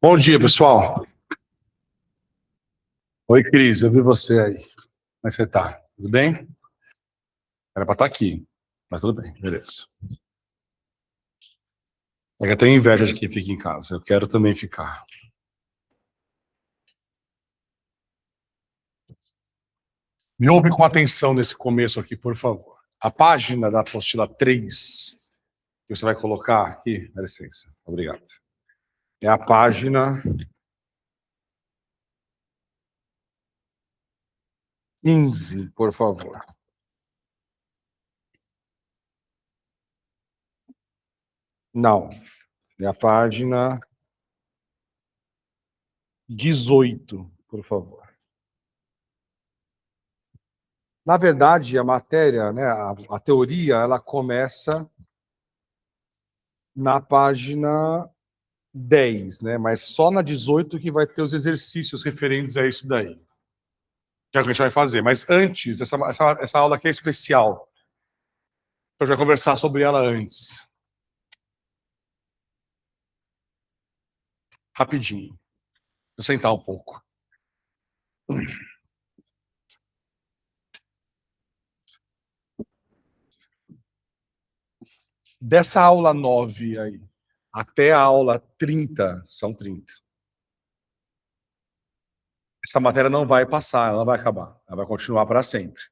Bom dia, pessoal. Oi, Cris, eu vi você aí. Como é que você tá? Tudo bem? Era pra estar aqui, mas tudo bem, beleza. É que eu tenho inveja de quem fica em casa. Eu quero também ficar. Me ouve com atenção nesse começo aqui, por favor. A página da apostila 3 que você vai colocar aqui, dá licença, obrigado. É a página 15, por favor. Não, é a página 18, por favor. Na verdade, a matéria, né, a teoria, ela começa na página 10, né? Mas só na 18 que vai ter os exercícios referentes a isso daí. Que é o que a gente vai fazer. Mas antes, essa aula aqui é especial. Eu já conversar sobre ela antes. Rapidinho. Vou sentar um pouco. Dessa aula 9 aí, até a aula 30, são 30. Essa matéria não vai passar, ela não vai acabar. Ela vai continuar para sempre.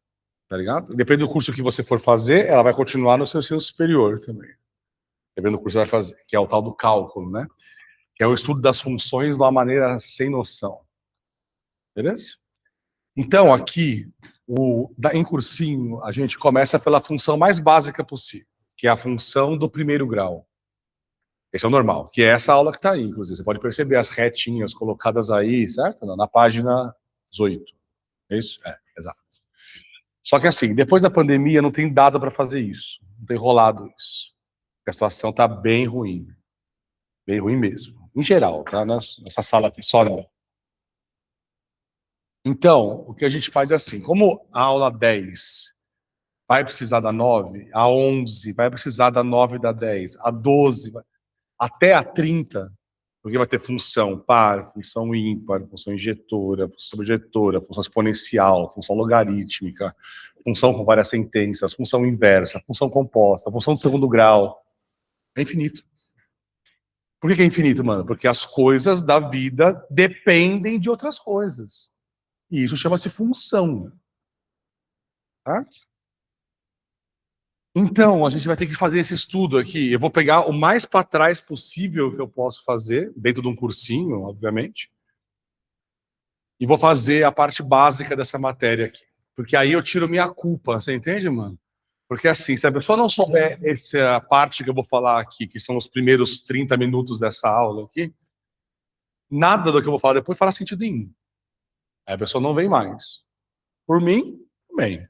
Tá ligado? Depende do curso que você for fazer, ela vai continuar no seu ensino superior também. Dependendo do curso que você vai fazer, que é o tal do cálculo, né? Que é o estudo das funções de uma maneira sem noção. Beleza? Então, aqui, em cursinho, a gente começa pela função mais básica possível, que é a função do primeiro grau. Esse é o normal, que é essa aula que está aí, inclusive. Você pode perceber as retinhas colocadas aí, certo? Na página 18. É isso? É, exato. Só que assim, depois da pandemia não tem dado para fazer isso. Não tem rolado isso. A situação está bem ruim. Bem ruim mesmo. Em geral, tá? Nessa sala aqui, só não. Então, o que a gente faz é assim, como a aula 10 vai precisar da 9, a 11 vai precisar da 9 e da 10, a 12, até a 30, porque vai ter função par, função ímpar, função injetora, função subjetora, função exponencial, função logarítmica, função com várias sentenças, função inversa, função composta, função de segundo grau. É infinito. Por que é infinito, mano? Porque as coisas da vida dependem de outras coisas. E isso chama-se função. Certo? Então, a gente vai ter que fazer esse estudo aqui. Eu vou pegar o mais para trás possível que eu posso fazer, dentro de um cursinho, obviamente, e vou fazer a parte básica dessa matéria aqui. Porque aí eu tiro minha culpa, você entende, mano? Porque assim, se a pessoa não souber essa parte que eu vou falar aqui, que são os primeiros 30 minutos dessa aula aqui, nada do que eu vou falar depois fará sentido nenhum. Aí a pessoa não vem mais. Por mim, bem.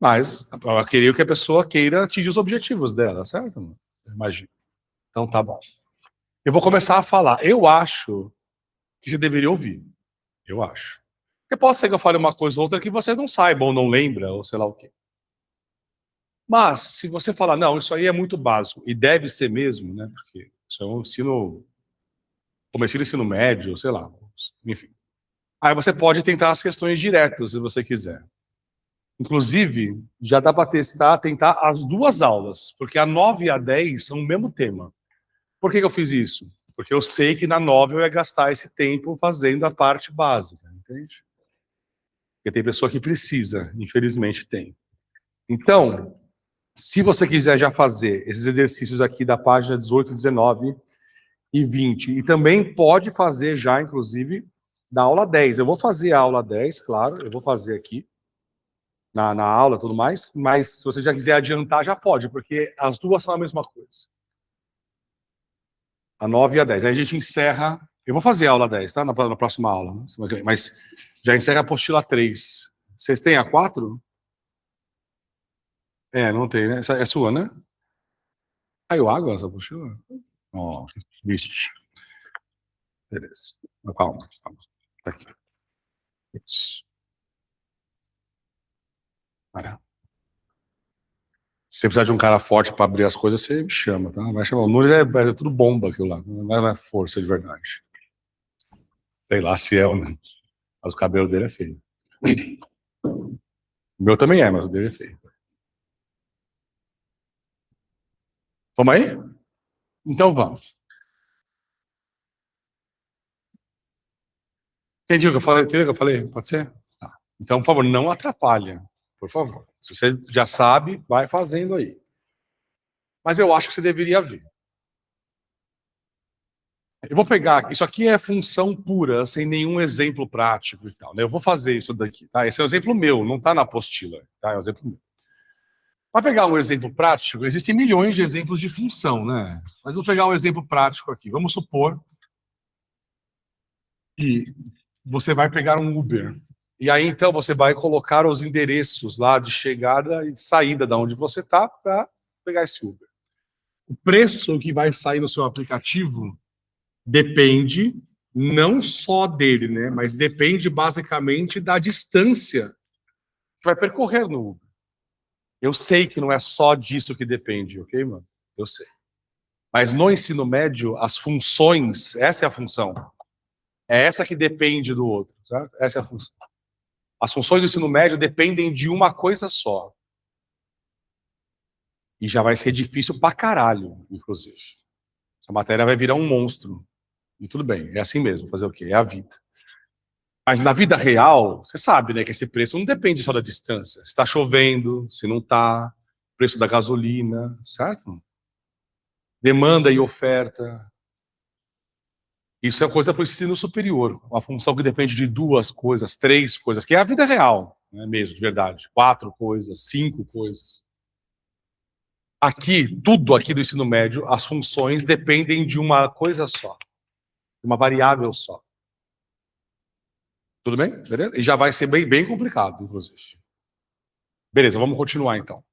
Mas eu queria que a pessoa queira atingir os objetivos dela, certo? Imagina. Então tá bom. Eu vou começar a falar. Eu acho que você deveria ouvir. Eu acho. Porque pode ser que eu fale uma coisa ou outra que você não saiba, ou não lembra, ou sei lá o quê. Mas, se você falar, não, isso aí é muito básico, e deve ser mesmo, né? Porque isso é um ensino, comecinho do ensino médio, sei lá, enfim. Aí você pode tentar as questões diretas, se você quiser. Inclusive, já dá para testar, tentar as duas aulas, porque a 9 e a 10 são o mesmo tema. Por que eu fiz isso? Porque eu sei que na 9 eu ia gastar esse tempo fazendo a parte básica, entende? Porque tem pessoa que precisa, infelizmente tem. Então, se você quiser já fazer esses exercícios aqui da página 18, 19 e 20, e também pode fazer já, inclusive, da aula 10. Eu vou fazer a aula 10, claro, eu vou fazer aqui, na aula e tudo mais, mas se você já quiser adiantar, já pode, porque as duas são a mesma coisa. A 9 e a 10. Aí a gente encerra. Eu vou fazer a aula 10, tá? Na próxima aula. Né? Mas já encerra a apostila 3. Vocês têm a 4? É, não tem, né? Essa é sua, né? Caiu água essa apostila? Ó, que triste. Beleza. Calma, calma. Tá aqui. Isso. É. Se você precisar de um cara forte para abrir as coisas, você me chama, tá? Vai chamar. O Nunes é tudo bomba aquilo lá. Não é força de verdade. Sei lá se é ou não. Mas o cabelo dele é feio. O meu também é, mas o dele é feio. Vamos aí? Então vamos. Entendi o que eu falei? Entendeu o que eu falei? Pode ser? Tá. Então, por favor, não atrapalha. Por favor. Se você já sabe, vai fazendo aí. Mas eu acho que você deveria ver. Eu vou pegar, isso aqui é função pura, sem nenhum exemplo prático e tal, né? Eu vou fazer isso daqui, tá? Esse é um exemplo meu, não está na apostila, tá? É um exemplo meu. Para pegar um exemplo prático, existem milhões de exemplos de função, né? Mas vou pegar um exemplo prático aqui. Vamos supor que você vai pegar um Uber. E aí, então, você vai colocar os endereços lá de chegada e saída da onde você está para pegar esse Uber. O preço que vai sair no seu aplicativo depende não só dele, né? Mas depende basicamente da distância que você vai percorrer no Uber. Eu sei que não é só disso que depende, ok, mano? Eu sei. Mas no ensino médio, as funções, essa é a função. É essa que depende do outro, certo? Essa é a função. As funções do ensino médio dependem de uma coisa só. E já vai ser difícil pra caralho, inclusive. Essa matéria vai virar um monstro. E tudo bem, é assim mesmo, fazer o quê? É a vida. Mas na vida real, você sabe, né, que esse preço não depende só da distância. Se está chovendo, se não está, preço da gasolina, certo? Demanda e oferta. Isso é coisa para o ensino superior, uma função que depende de duas coisas, três coisas, que é a vida real, não é mesmo, de verdade. 4 coisas, 5 coisas. Aqui, tudo aqui do ensino médio, as funções dependem de uma coisa só, de uma variável só. Tudo bem? Beleza? E já vai ser bem complicado, inclusive. Beleza, vamos continuar então.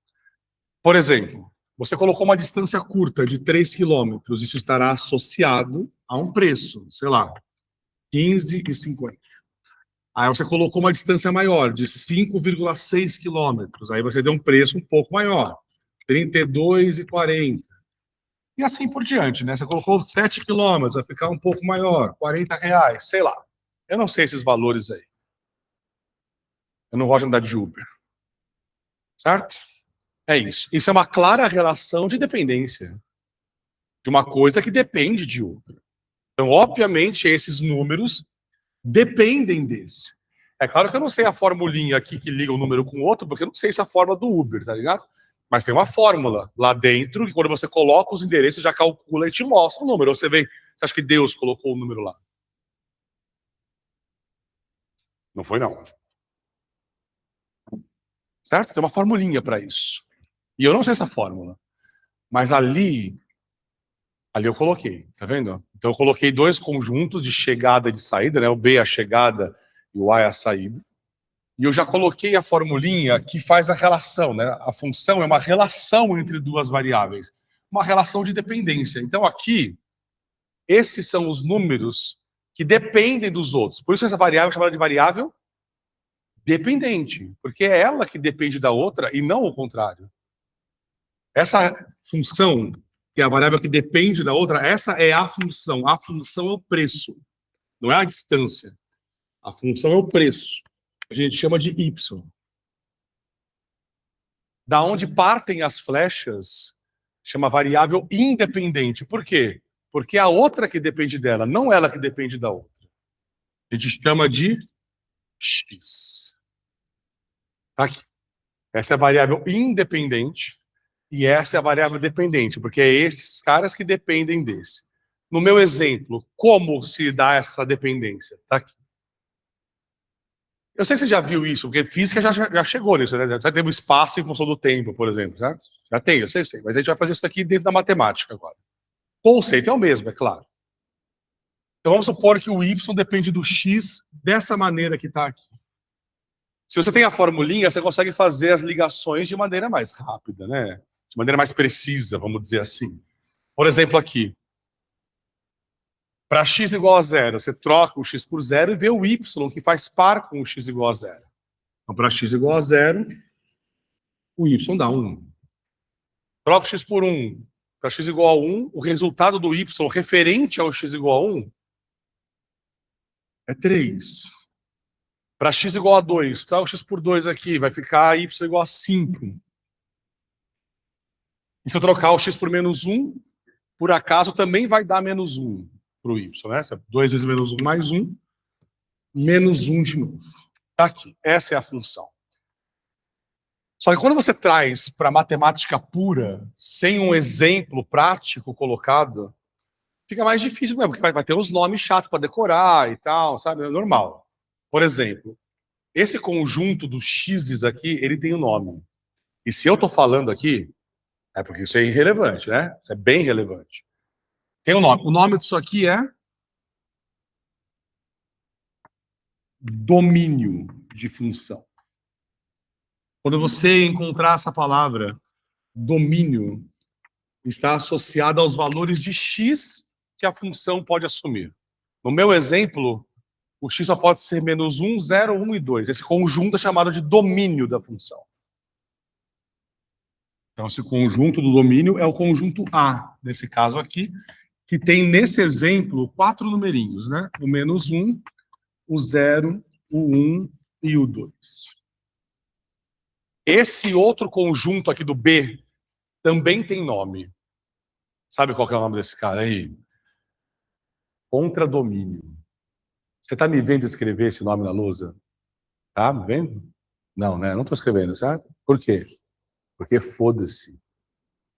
Por exemplo, você colocou uma distância curta de 3 quilômetros, isso estará associado a um preço, sei lá, 15,50. Aí você colocou uma distância maior, de 5,6 quilômetros, aí você deu um preço um pouco maior, 32,40. E assim por diante, né? Você colocou 7 quilômetros, vai ficar um pouco maior, R$ 40, sei lá. Eu não sei esses valores aí. Eu não gosto de andar de Uber. Certo? É isso. Isso é uma clara relação de dependência. De uma coisa que depende de outra. Então, obviamente, esses números dependem desse. É claro que eu não sei a formulinha aqui que liga um número com o outro, porque eu não sei essa fórmula do Uber, tá ligado? Mas tem uma fórmula lá dentro, que quando você coloca os endereços, já calcula e te mostra o número. Você vê, você acha que Deus colocou o número lá? Não foi, não. Certo? Tem uma formulinha para isso. E eu não sei essa fórmula. Mas ali eu coloquei, tá vendo? Então eu coloquei 2 conjuntos de chegada e de saída, né? O B é a chegada e o A é a saída. E eu já coloquei a formulinha que faz a relação, né? A função é uma relação entre duas variáveis, uma relação de dependência. Então aqui, esses são os números que dependem dos outros. Por isso essa variável é chamada de variável dependente, porque é ela que depende da outra e não o contrário. Essa função, que é a variável que depende da outra, essa é a função. A função é o preço, não é a distância. A função é o preço. A gente chama de y. Da onde partem as flechas, chama variável independente. Por quê? Porque é a outra que depende dela, não ela que depende da outra. A gente chama de x. Tá aqui. Essa é a variável independente e essa é a variável dependente, porque é esses caras que dependem desse. No meu exemplo, como se dá essa dependência? Tá aqui. Eu sei que você já viu isso, porque física já chegou nisso, né? Já teve o espaço em função do tempo, por exemplo, certo? Já tem, eu sei. Mas a gente vai fazer isso aqui dentro da matemática agora. O conceito é o mesmo, é claro. Então vamos supor que o y depende do x dessa maneira que está aqui. Se você tem a formulinha, você consegue fazer as ligações de maneira mais rápida, né? De maneira mais precisa, vamos dizer assim. Por exemplo, aqui. Para x igual a 0, você troca o x por 0 e vê o y, que faz par com o x igual a 0. Então, para x igual a 0, o y dá 1. Troco x por 1 para x igual a 1, o resultado do y referente ao x igual a 1 é 3. Para x igual a 2, troco x por 2 aqui, vai ficar y igual a 5. E se eu trocar o x por menos 1, por acaso também vai dar menos 1 para o y, né? 2 vezes menos 1 mais 1, menos 1 de novo. Tá aqui, essa é a função. Só que quando você traz para matemática pura, sem um exemplo prático colocado, fica mais difícil mesmo, porque vai ter uns nomes chatos para decorar e tal, sabe? É normal. Por exemplo, esse conjunto dos x's aqui, ele tem um nome. E se eu estou falando aqui, é porque isso é irrelevante, né? Isso é bem relevante. Tem um nome. O nome disso aqui é domínio de função. Quando você encontrar essa palavra, domínio, está associado aos valores de x que a função pode assumir. No meu exemplo, o x só pode ser menos 1, 0, 1 e 2. Esse conjunto é chamado de domínio da função. Então, esse conjunto do domínio é o conjunto A, nesse caso aqui, que tem, nesse exemplo, 4 numerinhos, né? O menos 1, o 0, o 1 e o 2. Esse outro conjunto aqui do B também tem nome. Sabe qual que é o nome desse cara aí? Contradomínio. Você está me vendo escrever esse nome na lousa? Tá me vendo? Não, né? Não estou escrevendo, certo? Por quê? Porque foda-se.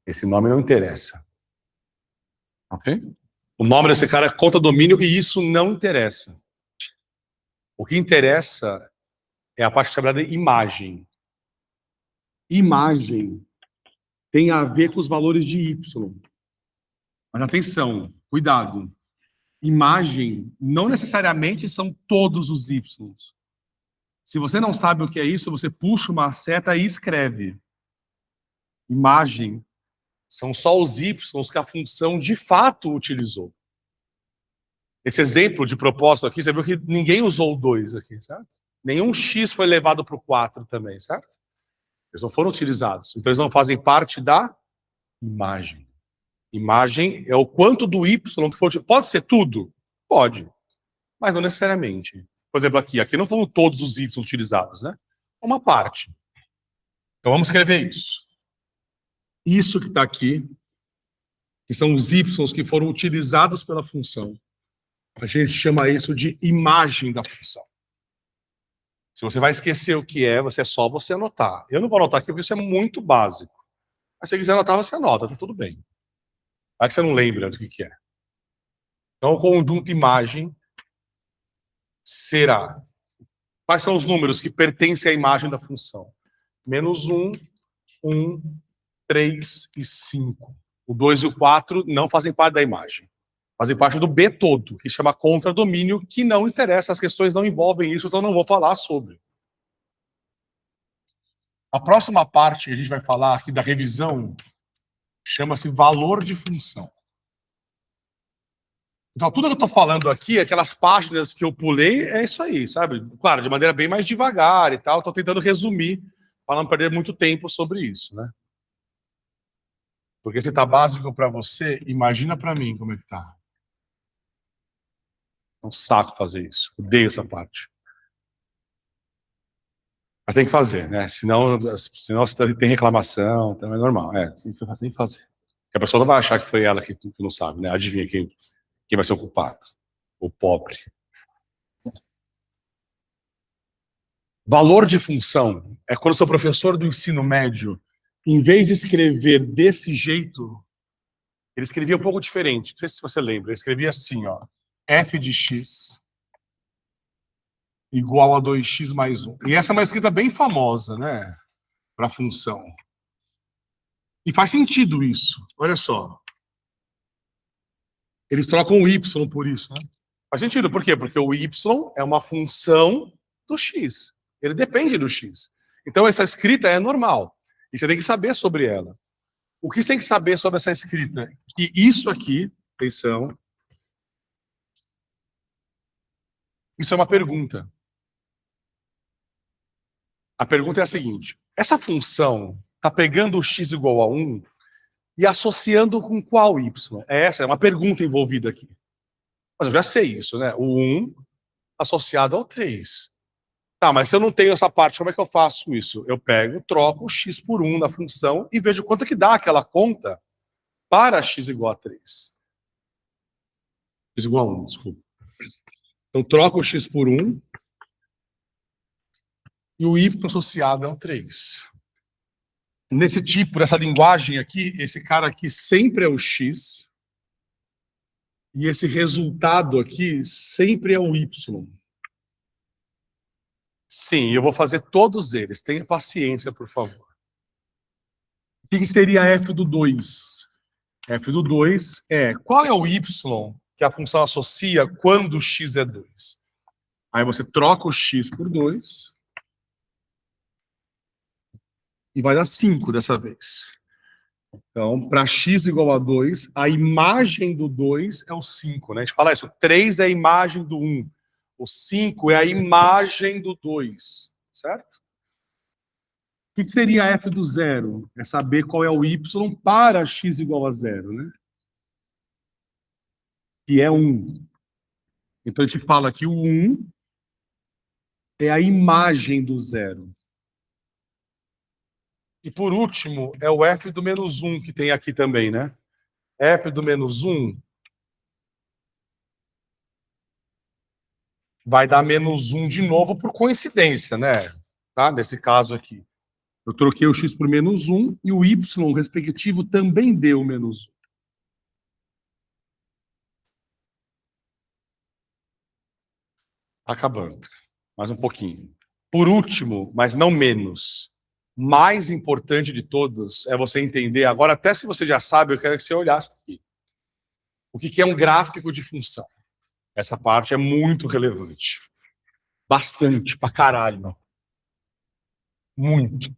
Esse nome não interessa. Ok? O nome desse cara é contradomínio e isso não interessa. O que interessa é a parte chamada imagem. Imagem tem a ver com os valores de y. Mas atenção, cuidado. Imagem não necessariamente são todos os y. Se você não sabe o que é isso, você puxa uma seta e escreve. Imagem são só os y que a função de fato utilizou. Esse exemplo de propósito aqui, você viu que ninguém usou o 2 aqui, certo? Nenhum x foi levado para o 4 também, certo? Eles não foram utilizados. Então eles não fazem parte da imagem. Imagem é o quanto do y que for. Pode ser tudo? Pode. Mas não necessariamente. Por exemplo, aqui não foram todos os y utilizados, né? Uma parte. Então vamos escrever isso. Isso que está aqui, que são os y que foram utilizados pela função. A gente chama isso de imagem da função. Se você vai esquecer o que é só você anotar. Eu não vou anotar aqui porque isso é muito básico. Mas se você quiser anotar, você anota, tá tudo bem. Vai que você não lembra do que é. Então, o conjunto imagem será... Quais são os números que pertencem à imagem da função? Menos 1, 1, 3 e 5. O 2 e o 4 não fazem parte da imagem. Fazem parte do B todo, que se chama contradomínio, que não interessa, as questões não envolvem isso, então não vou falar sobre. A próxima parte que a gente vai falar aqui da revisão chama-se valor de função. Então, tudo que eu estou falando aqui, aquelas páginas que eu pulei, é isso aí, sabe? Claro, de maneira bem mais devagar e tal, estou tentando resumir, para não perder muito tempo sobre isso, né? Porque se está básico para você, imagina para mim como é que está. É um saco fazer isso. Odeio essa parte. Mas tem que fazer, né? Senão você tem reclamação, então é normal. Tem que fazer. Porque a pessoa não vai achar que foi ela que não sabe, né? Adivinha quem vai ser o culpado? O pobre. Valor de função é quando o seu professor do ensino médio, em vez de escrever desse jeito, ele escrevia um pouco diferente. Não sei se você lembra. Ele escrevia assim, ó. F de x igual a 2x mais 1. E essa é uma escrita bem famosa, né? Para função. E faz sentido isso. Olha só. Eles trocam o y por isso, né? Faz sentido. Por quê? Porque o y é uma função do x. Ele depende do x. Então, essa escrita é normal. E você tem que saber sobre ela. O que você tem que saber sobre essa escrita? Que isso aqui, atenção, isso é uma pergunta. A pergunta é a seguinte: essa função está pegando o x igual a 1 E associando com qual y? Essa é uma pergunta envolvida aqui. Mas eu já sei isso, né? O 1 associado ao 3. Tá, mas se eu não tenho essa parte, como é que eu faço isso? Eu pego, troco o x por 1 na função e vejo quanto que dá aquela conta para x igual a 3. X igual a 1, desculpa. Então, troco o x por 1 e o y associado é o 3. Nesse tipo, nessa linguagem aqui, esse cara aqui sempre é o x e esse resultado aqui sempre é o y. Sim, eu vou fazer todos eles. Tenha paciência, por favor. O que seria f do 2? F do 2 é qual é o y que a função associa quando x é 2? Aí você troca o x por 2 e vai dar 5 dessa vez. Então, para x igual a 2, a imagem do 2 é o 5, né? A gente fala isso, o 3 é a imagem do 1, o 5 é a imagem do 2, certo? O que seria f do 0? É saber qual é o y para x igual a 0, né? Que é 1. Então, a gente fala que o 1 é a imagem do 0. E, por último, é o f do menos 1 que tem aqui também, né? F do menos 1 vai dar menos 1 de novo por coincidência, né? Tá? Nesse caso aqui. Eu troquei o x por menos 1 e o y respectivo também deu menos 1. Acabando. Mais um pouquinho. Por último, mas não menos, mais importante de todos é você entender, agora até se você já sabe, eu quero que você olhasse aqui. O que é um gráfico de função? Essa parte é muito relevante. Bastante, pra caralho. Muito.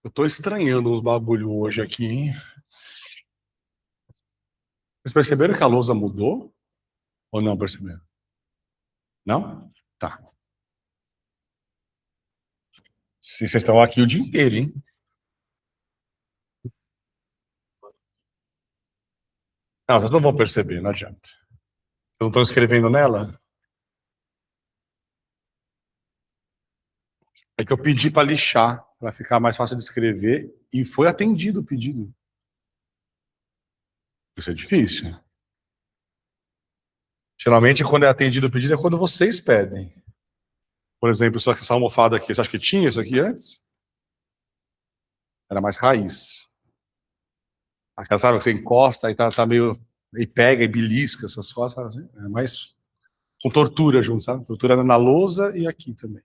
Eu tô estranhando uns bagulho hoje aqui, hein? Vocês perceberam que a lousa mudou? Ou não perceberam? Não? Tá. Se vocês estão aqui o dia inteiro, hein? Não, vocês não vão perceber, não adianta. Não estão escrevendo nela? É que eu pedi para lixar, para ficar mais fácil de escrever, e foi atendido o pedido. Isso é difícil. Geralmente, quando é atendido o pedido, é quando vocês pedem. Por exemplo, só que essa almofada aqui, você acha que tinha isso aqui antes? Era mais raiz. Aquela, sabe, que você encosta e tá meio... e pega e belisca essas coisas, sabe assim? É mais com tortura junto, sabe? Tortura na lousa e aqui também.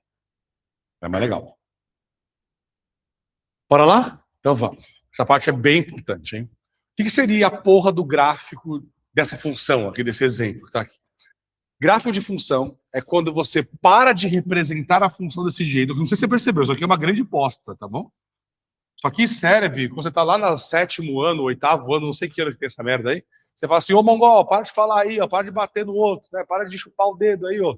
É mais legal. Bora lá? Então vamos. Essa parte é bem importante, hein? O que seria a porra do gráfico dessa função aqui, desse exemplo que tá aqui? Gráfico de função é quando você para de representar a função desse jeito. Não sei se você percebeu, isso aqui é uma grande bosta, tá bom? Isso aqui serve, quando você tá lá no 7º ano, 8º ano, não sei que ano que tem essa merda aí, você fala assim, ô Mongol, para de falar aí, ó, para de bater no outro, né? Para de chupar o dedo aí, ó.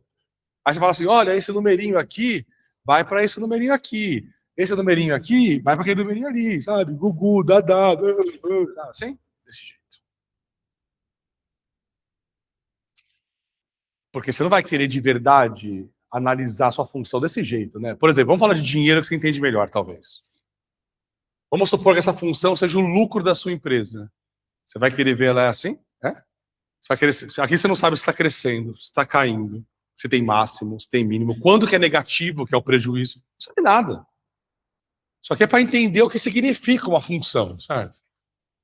Aí você fala assim, olha, esse numerinho aqui vai para esse numerinho aqui. Esse numerinho aqui vai para aquele numerinho ali, sabe? Gugu, dadá, assim, desse jeito. Porque você não vai querer de verdade analisar a sua função desse jeito, né? Por exemplo, vamos falar de dinheiro que você entende melhor, talvez. Vamos supor que essa função seja o lucro da sua empresa. Você vai querer ver ela assim? É? Você vai querer, aqui você não sabe se está crescendo, se está caindo, se tem máximo, se tem mínimo, quando que é negativo, que é o prejuízo. Não sabe nada. Só que é para entender o que significa uma função, certo?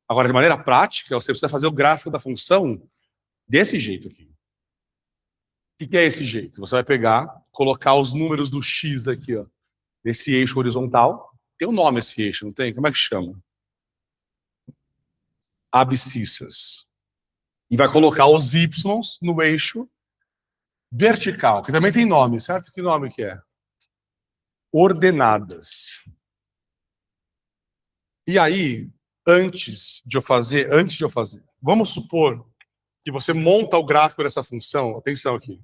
Agora, de maneira prática, você precisa fazer o gráfico da função desse jeito aqui. O que é esse jeito? Você vai pegar, colocar os números do x aqui, ó, nesse eixo horizontal. Tem um nome esse eixo, não tem? Como é que chama? Abscissas. E vai colocar os y no eixo Vertical, que também tem nome, certo? Que nome que é? Ordenadas. E aí, antes de eu fazer, vamos supor que você monta o gráfico dessa função, atenção aqui,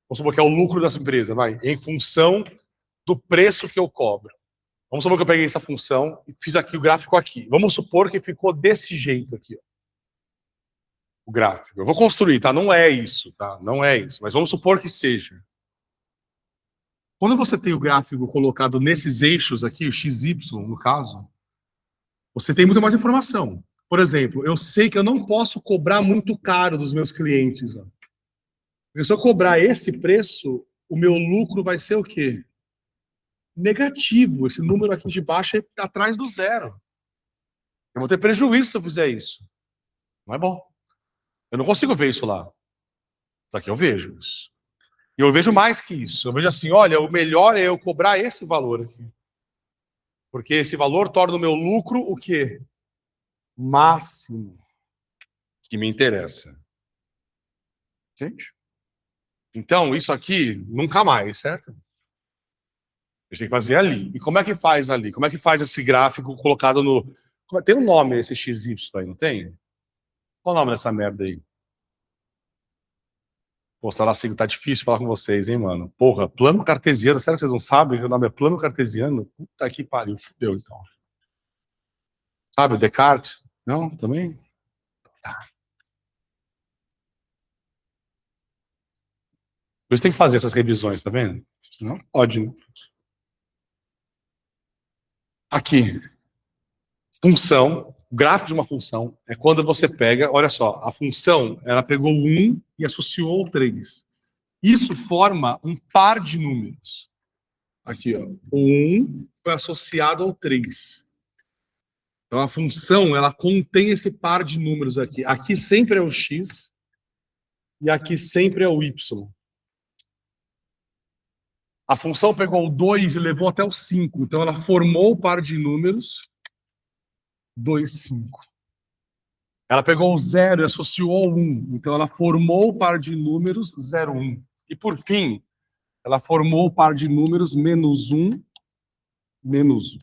vamos supor que é o lucro dessa empresa, vai, em função do preço que eu cobro. Vamos supor que eu peguei essa função e fiz aqui o gráfico aqui. Vamos supor que ficou desse jeito aqui, ó, o gráfico. Eu vou construir, tá? Não é isso, tá? Não é isso, mas vamos supor que seja. Quando você tem o gráfico colocado nesses eixos aqui, o XY no caso, você tem muita mais informação. Por exemplo, eu sei que eu não posso cobrar muito caro dos meus clientes. Ó. Porque se eu cobrar esse preço, o meu lucro vai ser o quê? Negativo. Esse número aqui de baixo é atrás do zero. Eu vou ter prejuízo se eu fizer isso. Não é bom. Eu não consigo ver isso lá. Só que eu vejo isso. E eu vejo mais que isso. Eu vejo assim, olha, o melhor é eu cobrar esse valor aqui. Porque esse valor torna o meu lucro o quê? Máximo. Que me interessa. Entende? Então, isso aqui, nunca mais, certo? A gente tem que fazer ali. E como é que faz ali? Como é que faz esse gráfico colocado no... Tem um nome esse XY aí, não tem? Qual o nome dessa merda aí? Pô, sei lá, assim, tá difícil falar com vocês, hein, mano? Porra, plano cartesiano. Será que vocês não sabem que o nome é plano cartesiano? Puta que pariu, fudeu, então. Sabe, Descartes? Não, também? Tá. Por isso tem que fazer essas revisões, tá vendo? Não pode, né? Aqui, função, o gráfico de uma função é quando você pega, olha só, a função, ela pegou 1 e associou ao 3. Isso forma um par de números. Aqui, ó, o 1 foi associado ao 3. Então a função, ela contém esse par de números aqui. Aqui sempre é o x e aqui sempre é o y. A função pegou o 2 e levou até o 5. Então ela formou o par de números 2, 5. Ela pegou o 0 e associou ao 1. Então ela formou o par de números 0, 1. E por fim, ela formou o par de números menos 1, menos 1.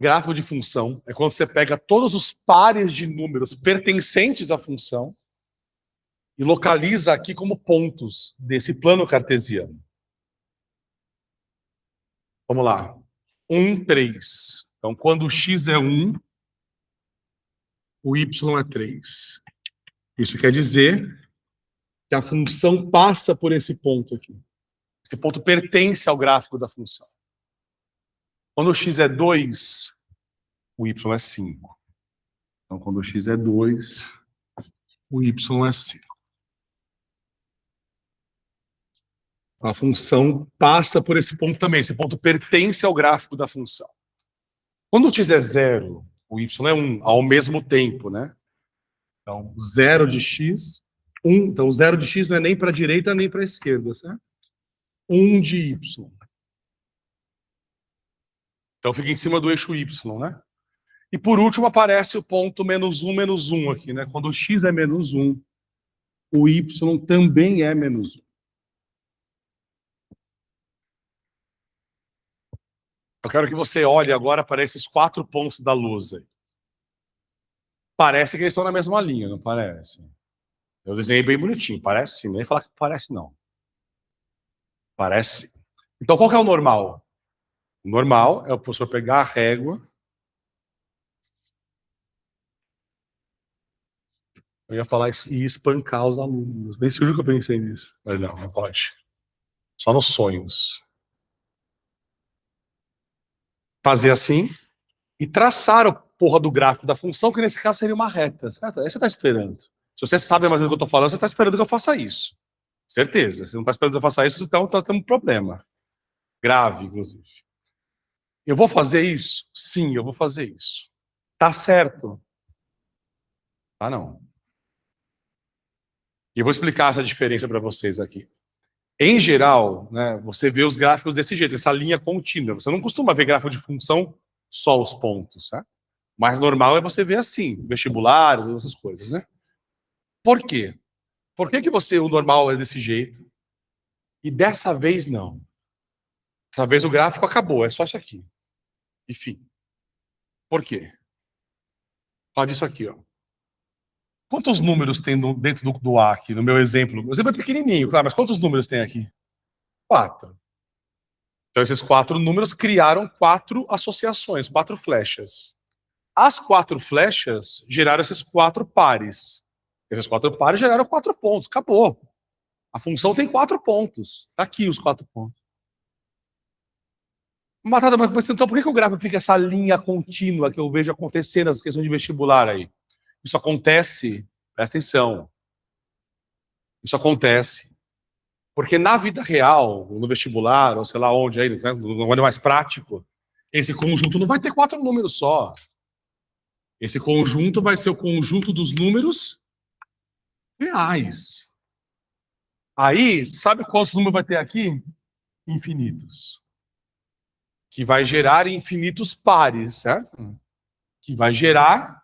Gráfico de função é quando você pega todos os pares de números pertencentes à função e localiza aqui como pontos desse plano cartesiano. Vamos lá. 1, 3. Então, quando o x é 1, o y é 3. Isso quer dizer que a função passa por esse ponto aqui. Esse ponto pertence ao gráfico da função. Quando o x é 2, o y é 5. Então, quando o x é 2, o y é 5. A função passa por esse ponto também. Esse ponto pertence ao gráfico da função. Quando o x é 0, o y é 1, ao mesmo tempo, né? Então, 0 de x, 1. Então, o 0 de x não é nem para a direita nem para a esquerda, certo? 1 de y. Então, fica em cima do eixo y, né? E, por último, aparece o ponto menos 1 aqui, né? Quando o x é menos 1, o y também é menos 1. Eu quero que você olhe agora para esses 4 pontos da lousa. Parece que eles estão na mesma linha, não parece? Eu desenhei bem bonitinho, parece sim, nem falar que parece não. Parece. Então, qual que é o normal? O normal é o professor pegar a régua. Eu ia falar e espancar os alunos. Bem seguro que eu pensei nisso. Mas não, não pode. Só nos sonhos. Fazer assim e traçar a porra do gráfico da função, que nesse caso seria uma reta, certo? Aí você está esperando. Se você sabe mais ou menos o que eu estou falando, você está esperando que eu faça isso. Certeza. Se não está esperando que eu faça isso, então está tendo um problema. Grave, inclusive. Eu vou fazer isso? Sim, eu vou fazer isso. Tá certo? Tá não. E eu vou explicar essa diferença para vocês aqui. Em geral, né, você vê os gráficos desse jeito, essa linha contínua. Você não costuma ver gráfico de função só os pontos, certo? Mais normal é você ver assim, vestibular, essas coisas, né? Por quê? Por que o normal é desse jeito? E dessa vez não. Dessa vez o gráfico acabou, é só isso aqui. Enfim. Por quê? Olha disso aqui, ó. Quantos números tem dentro do A aqui, no meu exemplo? O exemplo é pequenininho, claro, mas quantos números tem aqui? 4. Então, esses 4 números criaram 4 associações, 4 flechas. As 4 flechas geraram esses 4 pares. Esses 4 pares geraram 4 pontos. Acabou. A função tem 4 pontos. Está aqui os 4 pontos. Matada, mas então por que o gráfico fica essa linha contínua que eu vejo acontecendo nas questões de vestibular aí? Isso acontece, presta atenção, isso acontece porque na vida real, no vestibular, ou sei lá onde, aí, né, no ano mais prático, esse conjunto não vai ter 4 números só. Esse conjunto vai ser o conjunto dos números reais. Aí, sabe quantos números vai ter aqui? Infinitos. Que vai gerar infinitos pares, certo? Que vai gerar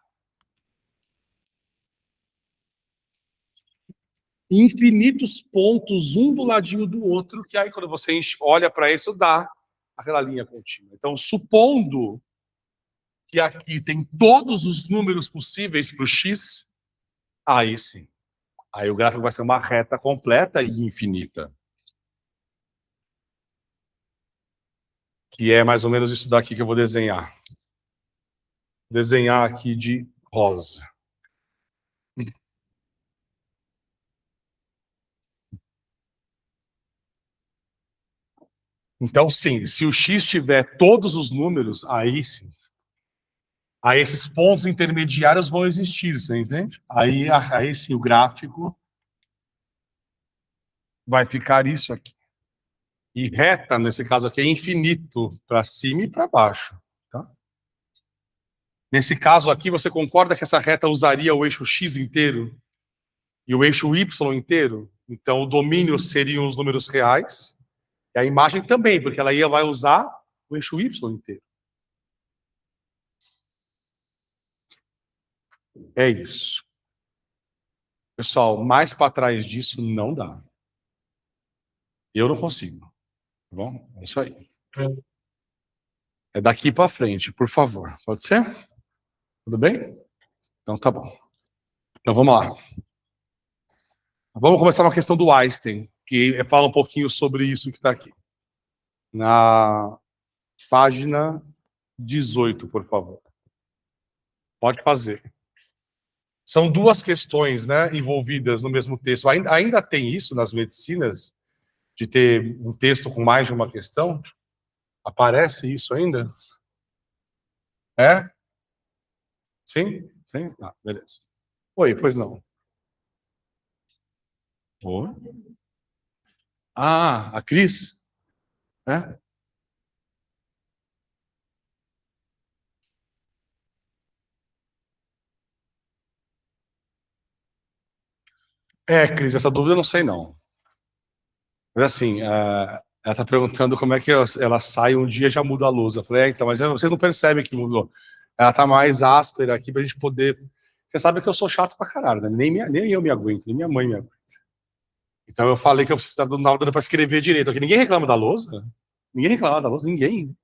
infinitos pontos, um do ladinho do outro, que aí quando você olha para isso, dá aquela linha contínua. Então, supondo que aqui tem todos os números possíveis para o x, aí sim. Aí o gráfico vai ser uma reta completa e infinita. Que é mais ou menos isso daqui que eu vou desenhar. Desenhar aqui de rosa. Então, sim, se o x tiver todos os números, aí sim. Aí esses pontos intermediários vão existir, você entende? Aí sim, o gráfico vai ficar isso aqui. E reta, nesse caso aqui, é infinito, para cima e para baixo. Tá? Nesse caso aqui, você concorda que essa reta usaria o eixo x inteiro e o eixo y inteiro? Então, o domínio seriam os números reais, e a imagem também, porque ela vai usar o eixo y inteiro. É isso. Pessoal, mais para trás disso não dá. Eu não consigo. Tá bom? É isso aí. É daqui para frente, por favor. Pode ser? Tudo bem? Então tá bom. Então vamos lá. Vamos começar uma questão do Einstein, que fala um pouquinho sobre isso que está aqui. Na página 18, por favor. Pode fazer. São 2 questões, né, envolvidas no mesmo texto. Ainda tem isso nas medicinas, de ter um texto com mais de uma questão? Aparece isso ainda? É? Sim? Sim? Ah, beleza. Oi, pois não. Oi? Ah, a Cris? É? É, Cris, essa dúvida eu não sei não. Mas assim, ela está perguntando como é que ela sai um dia e já muda a luz. Eu falei, então, mas vocês não percebem que mudou. Ela está mais áspera aqui para a gente poder... Você sabe que eu sou chato pra caralho, né? Nem eu me aguento, nem minha mãe me aguenta. Então eu falei que eu precisava dar uma para escrever direito. Aqui ninguém reclama da lousa. Ninguém reclama da lousa, ninguém.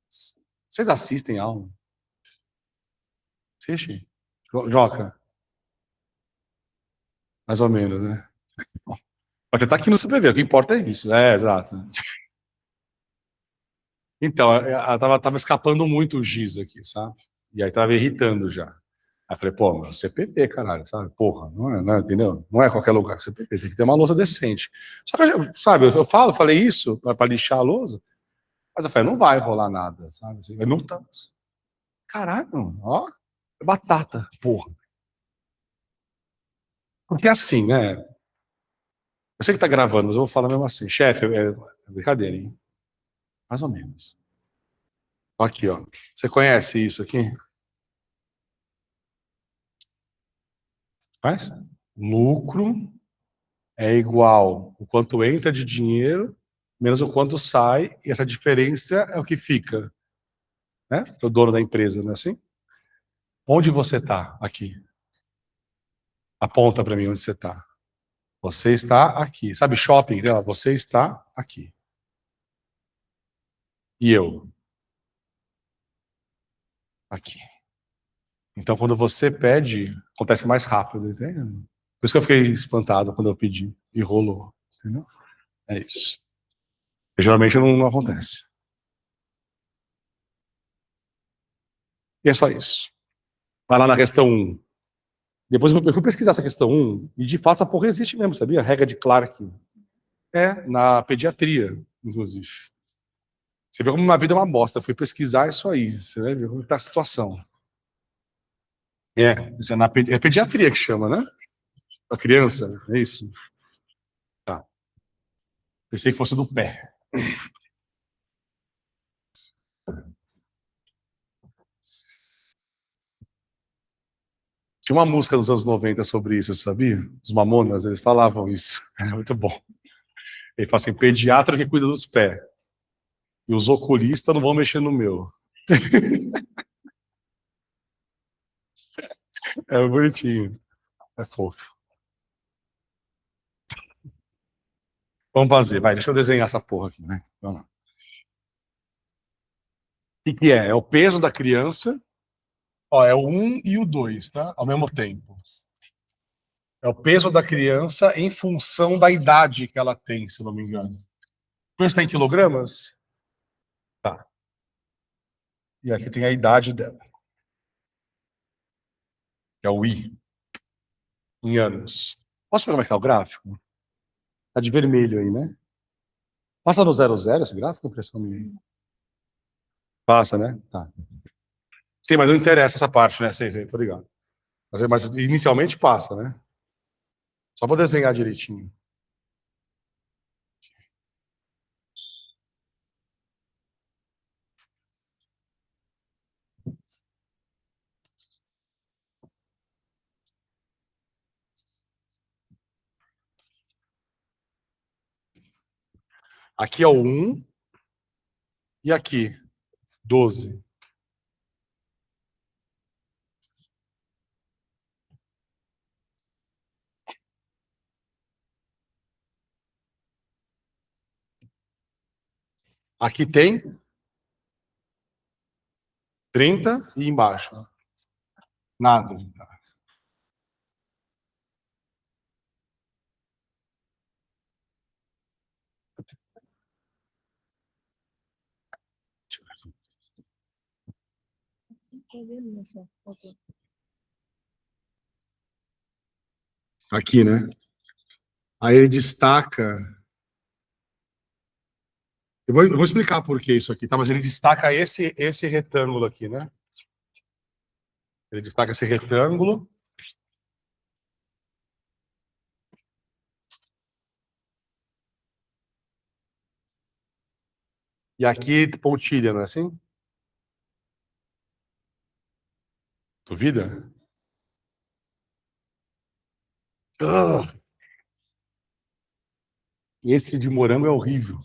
Vocês assistem aula? Assiste? Joca? Mais ou menos, né? Pode estar aqui no CPV, o que importa é isso. É, exato. Então, ela tava escapando muito o giz aqui, sabe? E aí tava irritando já. Aí eu falei, pô, meu, CPV, caralho, sabe? Porra, não é, entendeu? Não é qualquer lugar que CPV, tem que ter uma lousa decente. Só que, sabe, falei isso para lixar a lousa, mas eu falei, não vai rolar nada, sabe? Assim, eu não tá. Caralho, ó, é batata, porra. Porque assim, né? Eu sei que tá gravando, mas eu vou falar mesmo assim. Chefe, é brincadeira, hein? Mais ou menos. Aqui, ó. Você conhece isso aqui? Faz? Lucro é igual o quanto entra de dinheiro menos o quanto sai, e essa diferença é o que fica, né? O dono da empresa, não é assim? Onde você está aqui? Aponta para mim onde você está. Você está aqui. Sabe shopping? Né? Você está aqui. E eu? Aqui. Então, quando você pede, acontece mais rápido, entende? Por isso que eu fiquei espantado quando eu pedi. E rolou. Entendeu? É isso. E, geralmente não acontece. E é só isso. Vai lá na questão 1. Depois eu fui pesquisar essa questão 1, e de fato essa porra existe mesmo, sabia? A regra de Clark. É, na pediatria, inclusive. Você vê como uma vida é uma bosta. Eu fui pesquisar isso aí. Você vai ver como está a situação. Isso é é pediatria que chama, né? A criança, é isso? Tá. Pensei que fosse do pé. Tinha uma música dos anos 90 sobre isso, sabia? Os Mamonas, eles falavam isso. É muito bom. Ele fala assim, pediatra que cuida dos pés. E os oculistas não vão mexer no meu. É bonitinho. É fofo. Vamos fazer, vai. Deixa eu desenhar essa porra aqui, né? Vamos lá. O que é? É o peso da criança. Ó, é o 1 e o 2, tá? Ao mesmo tempo. É o peso da criança em função da idade que ela tem, se eu não me engano. O peso está em quilogramas? Tá. E aqui tem a idade dela. Que é o I. Em anos. Posso ver como é que tá o gráfico? Tá de vermelho aí, né? Passa no 00 esse gráfico? Impressão minha. Passa, né? Tá. Sim, mas não interessa essa parte, né? Sei, tô ligado. Mas inicialmente passa, né? Só para desenhar direitinho. Aqui é o 1 e aqui 12. Aqui tem 30 e embaixo. Nada. Aqui, né? Aí ele destaca. Eu vou explicar por que isso aqui, tá? Mas ele destaca esse retângulo aqui, né? Ele destaca esse retângulo. E aqui pontilha, não é assim? Duvida? Ah, esse de morango é horrível.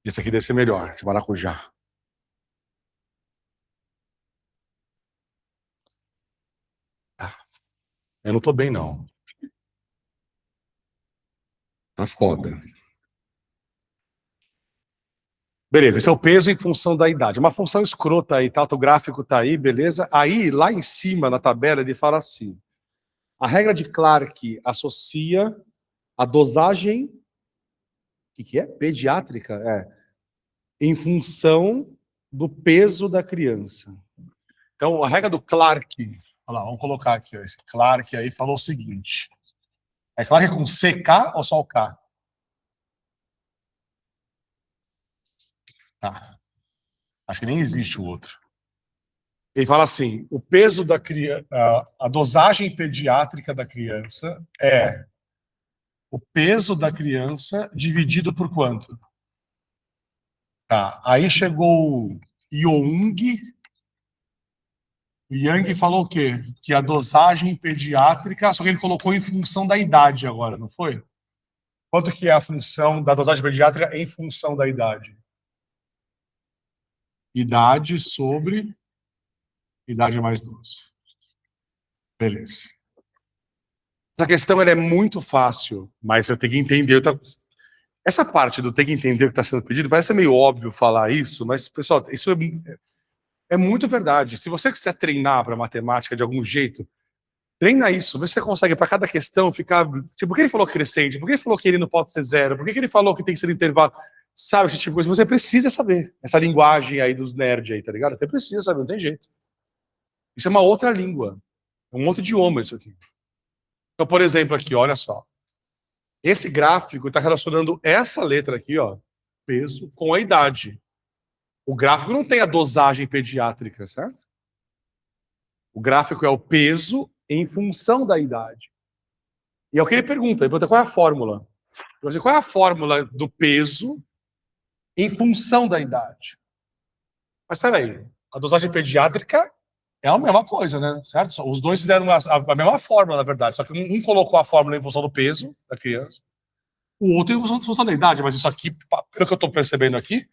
Esse aqui deve ser melhor, de maracujá. Ah, eu não tô bem, não. Tá foda. Beleza, esse é o peso em função da idade. Uma função escrota aí, tá? O gráfico tá aí, beleza? Aí, lá em cima, na tabela, ele fala assim: a regra de Clark associa a dosagem, o que é? Pediátrica? Em função do peso da criança. Então, a regra do Clark, olha lá, vamos colocar aqui, ó, esse Clark aí falou o seguinte: é Clark com CK ou só o K? Tá. Acho que nem existe o outro. Ele fala assim: o peso da criança, a dosagem pediátrica da criança é o peso da criança dividido por quanto? Tá. Aí chegou o Young. O Yang falou o quê? Que a dosagem pediátrica, só que ele colocou em função da idade agora, não foi? Quanto que é a função da dosagem pediátrica em função da idade? Idade sobre idade mais 12. Beleza. Essa questão ela é muito fácil, mas você tem que entender. Essa parte do ter que entender o que está sendo pedido, parece meio óbvio falar isso, mas, pessoal, isso é muito verdade. Se você quiser treinar para matemática de algum jeito, treina isso. Vê se você consegue, para cada questão, ficar. Tipo, por que ele falou crescente? Por que ele falou que ele não pode ser zero? Por que ele falou que tem que ser intervalo? Sabe, esse tipo de coisa. Você precisa saber. Essa linguagem aí dos nerds aí, tá ligado? Você precisa saber, não tem jeito. Isso é uma outra língua. É um outro idioma, isso aqui. Então, por exemplo, aqui, olha só. Esse gráfico está relacionando essa letra aqui, ó, peso, com a idade. O gráfico não tem a dosagem pediátrica, certo? O gráfico é o peso em função da idade. E é o que ele pergunta qual é a fórmula? Qual é a fórmula do peso em função da idade? Mas espera aí, a dosagem pediátrica é a mesma coisa, né? Certo? Os dois fizeram a mesma fórmula, na verdade, só que um colocou a fórmula em função do peso da criança, o outro em função da idade, mas isso aqui, pelo que eu estou percebendo aqui,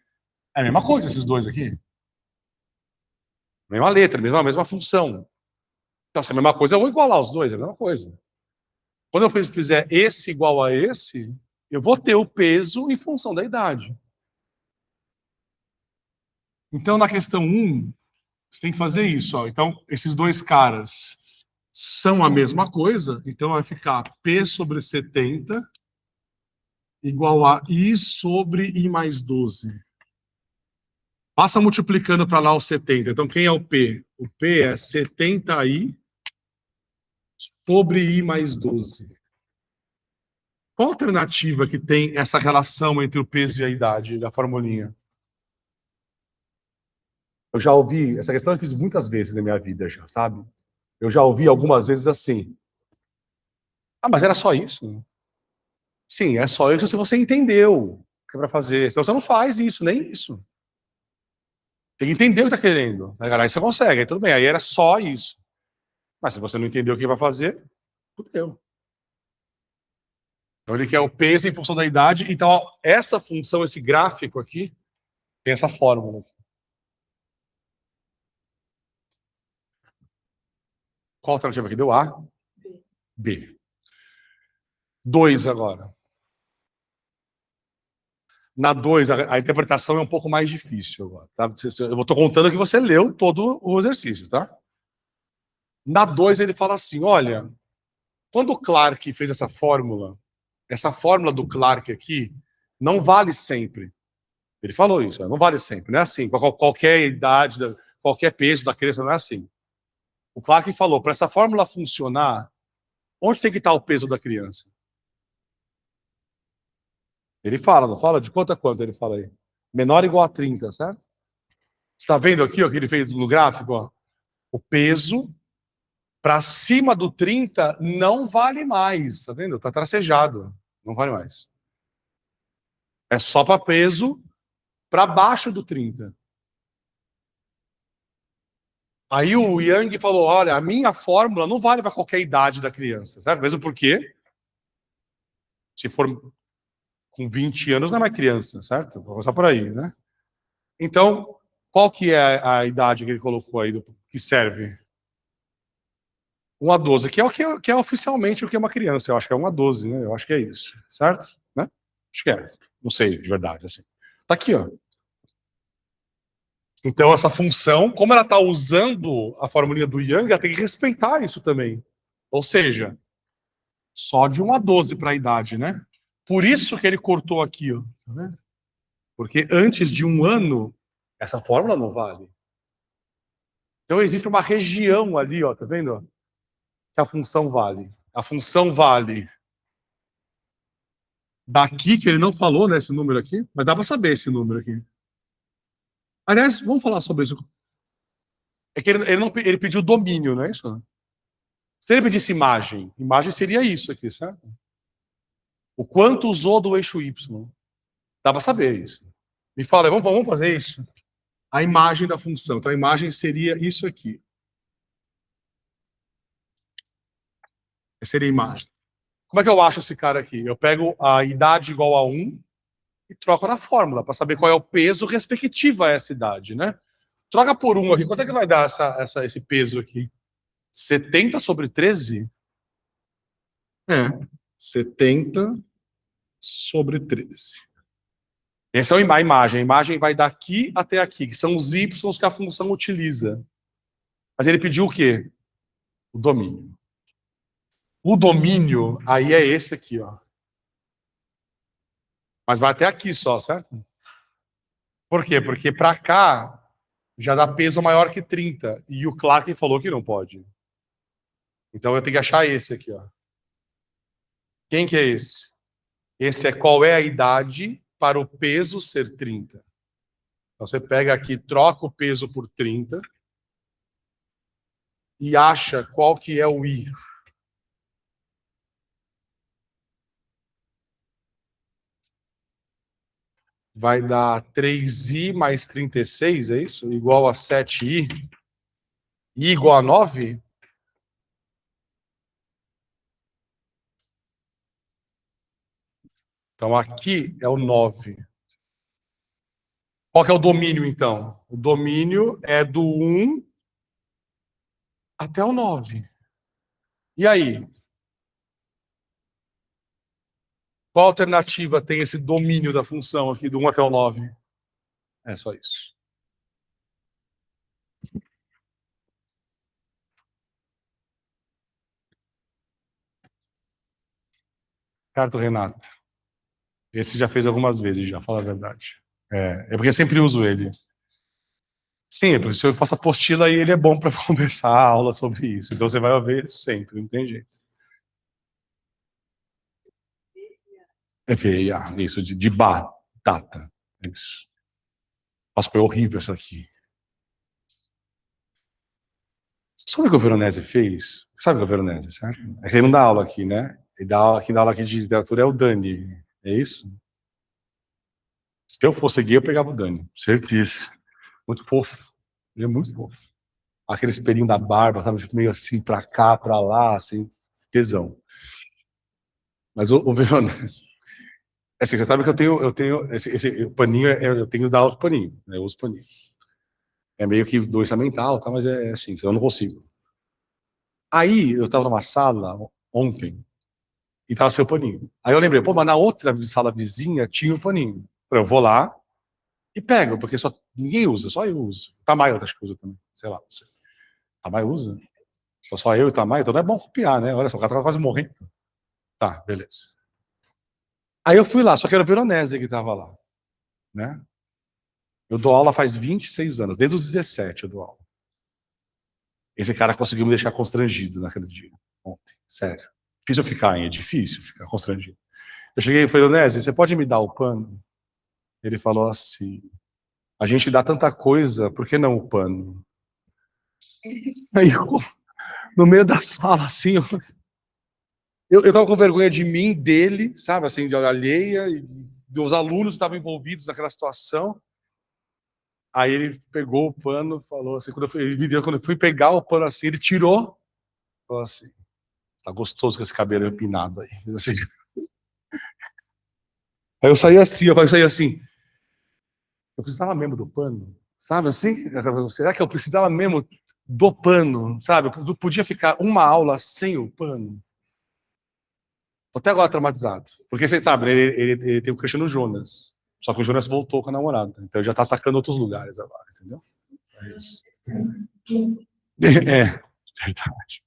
é a mesma coisa, esses dois aqui. Mesma letra, mesma função. Então, se é a mesma coisa, eu vou igualar os dois, é a mesma coisa. Quando eu fizer esse igual a esse, eu vou ter o peso em função da idade. Então, na questão 1, você tem que fazer isso. Ó. Então, esses dois caras são a mesma coisa, então vai ficar P sobre 70 igual a I sobre I mais 12. Passa multiplicando para lá o 70. Então, quem é o P? O P é 70I sobre I mais 12. Qual a alternativa que tem essa relação entre o peso e a idade da formulinha? Eu já ouvi, essa questão eu fiz muitas vezes na minha vida, já, sabe? Eu já ouvi algumas vezes assim. Ah, mas era só isso? Sim, é só isso se você entendeu o que é para fazer. Senão você não faz isso, nem isso. Tem que entender o que está querendo. Aí você consegue, aí tudo bem. Aí era só isso. Mas se você não entendeu o que vai fazer, fudeu. Então ele quer o peso em função da idade. Então, ó, essa função, esse gráfico aqui, tem essa fórmula. Qual a alternativa que deu? A? B. 2 agora. Na 2, a interpretação é um pouco mais difícil agora. Tá? Eu estou contando que você leu todo o exercício, tá? Na 2 ele fala assim, olha, quando o Clark fez essa fórmula do Clark aqui não vale sempre. Ele falou isso, não vale sempre, não é assim. Qualquer idade, qualquer peso da criança, não é assim. O Clark falou, para essa fórmula funcionar, onde tem que estar o peso da criança? Ele fala, não fala? De quanto a quanto ele fala aí? Menor ou igual a 30, certo? Você está vendo aqui o que ele fez no gráfico? Ó? O peso para cima do 30 não vale mais, tá vendo? Está tracejado, não vale mais. É só para peso para baixo do 30. Aí o Yang falou, olha, a minha fórmula não vale para qualquer idade da criança, certo? Mesmo porque, se for com 20 anos, não é mais criança, certo? Vou começar por aí, né? Então, qual que é a idade que ele colocou aí, que serve? 1 a 12, que é oficialmente o que é uma criança. Eu acho que é 1 a 12, né? Eu acho que é isso, certo? Né? Acho que é. Não sei, de verdade, assim. Tá aqui, ó. Então, essa função, como ela está usando a formulinha do Yang, ela tem que respeitar isso também. Ou seja, só de 1 a 12 para a idade, né? Por isso que ele cortou aqui, ó. Tá vendo? Porque antes de 1 ano, essa fórmula não vale. Então, existe uma região ali, ó, tá vendo? Que a função vale. A função vale daqui, que ele não falou, né, esse número aqui, mas dá para saber esse número aqui. Aliás, vamos falar sobre isso. É que ele pediu domínio, não é isso? Se ele pedisse imagem seria isso aqui, certo? O quanto usou do eixo Y. Dá para saber isso. Me fala, vamos fazer isso. A imagem da função. Então, a imagem seria isso aqui. Essa seria a imagem. Como é que eu acho esse cara aqui? Eu pego a idade igual a 1 e troco na fórmula, para saber qual é o peso respectivo a essa idade, né? Troca por 1 aqui. Quanto é que vai dar esse peso aqui? 70 sobre 13? É, 70 sobre 13. Essa é a imagem. A imagem vai daqui até aqui, que são os y que a função utiliza. Mas ele pediu o quê? O domínio. O domínio, aí é esse aqui, ó. Mas vai até aqui só, certo? Por quê? Porque para cá já dá peso maior que 30. E o Clark falou que não pode. Então eu tenho que achar esse aqui, ó. Quem que é esse? Esse é qual é a idade para o peso ser 30. Então você pega aqui, troca o peso por 30 e acha qual que é o I. Vai dar 3i mais 36, é isso? Igual a 7i. I igual a 9? Então aqui é o 9. Qual que é o domínio, então? O domínio é do 1 até o 9. E aí? Qual alternativa tem esse domínio da função aqui do 1 até o 9? É só isso. Carto Renato. Esse já fez algumas vezes, já, fala a verdade. É porque eu sempre uso ele. Sim, é porque se eu faço apostila aí, ele é bom para começar a aula sobre isso. Então você vai ver sempre, não tem jeito. É VIA, isso, de batata. Isso. Nossa, foi horrível essa aqui. Sabe o que o Veronese fez? Sabe o que o Veronese, certo? É que ele não dá aula aqui, né? Quem dá aula aqui de literatura é o Dani. É isso? Se eu fosse gay, eu pegava o Dani. Certeza. Muito fofo. Ele é muito fofo. Aquele espelhinho da barba, sabe? Tipo, meio assim, pra cá, pra lá, assim. Tesão. Mas o Veronese... Assim, você sabe que eu tenho esse paninho, eu tenho que dar aula com paninho, né? Eu uso paninho. É meio que doença mental, tá? Mas é assim, eu não consigo. Aí, eu tava numa sala ontem, e tava sem o paninho. Aí eu lembrei, pô, mas na outra sala vizinha tinha o paninho. Eu vou lá e pego, porque só ninguém usa, só eu uso. O Tamayo acho que usa também, sei lá. Você. Tamayo usa? Só eu e o Tamayo, então não é bom copiar, né? Olha só, o cara tá quase morrendo. Tá, beleza. Aí eu fui lá, só que era o Veronese que tava lá, né? Eu dou aula faz 26 anos, desde os 17 eu dou aula. Esse cara conseguiu me deixar constrangido naquele dia, ontem, sério. Difícil eu ficar, hein? É difícil ficar constrangido. Eu cheguei e falei, Veronese, você pode me dar o pano? Ele falou assim, a gente dá tanta coisa, por que não o pano? Aí eu, no meio da sala, assim, eu tava com vergonha de mim, dele, sabe, assim, de alheia, e dos alunos que estavam envolvidos naquela situação. Aí ele pegou o pano, falou assim, quando eu fui pegar o pano assim, ele tirou, falou assim, tá gostoso com esse cabelo empinado aí. Assim. Aí eu saí assim, eu precisava mesmo do pano, sabe assim? Será que eu precisava mesmo do pano, sabe? Eu podia ficar uma aula sem o pano? Tô até agora traumatizado. Porque vocês sabem, ele tem o crush no Jonas. Só que o Jonas voltou com a namorada. Então ele já tá atacando outros lugares agora, entendeu? É isso. É, verdade.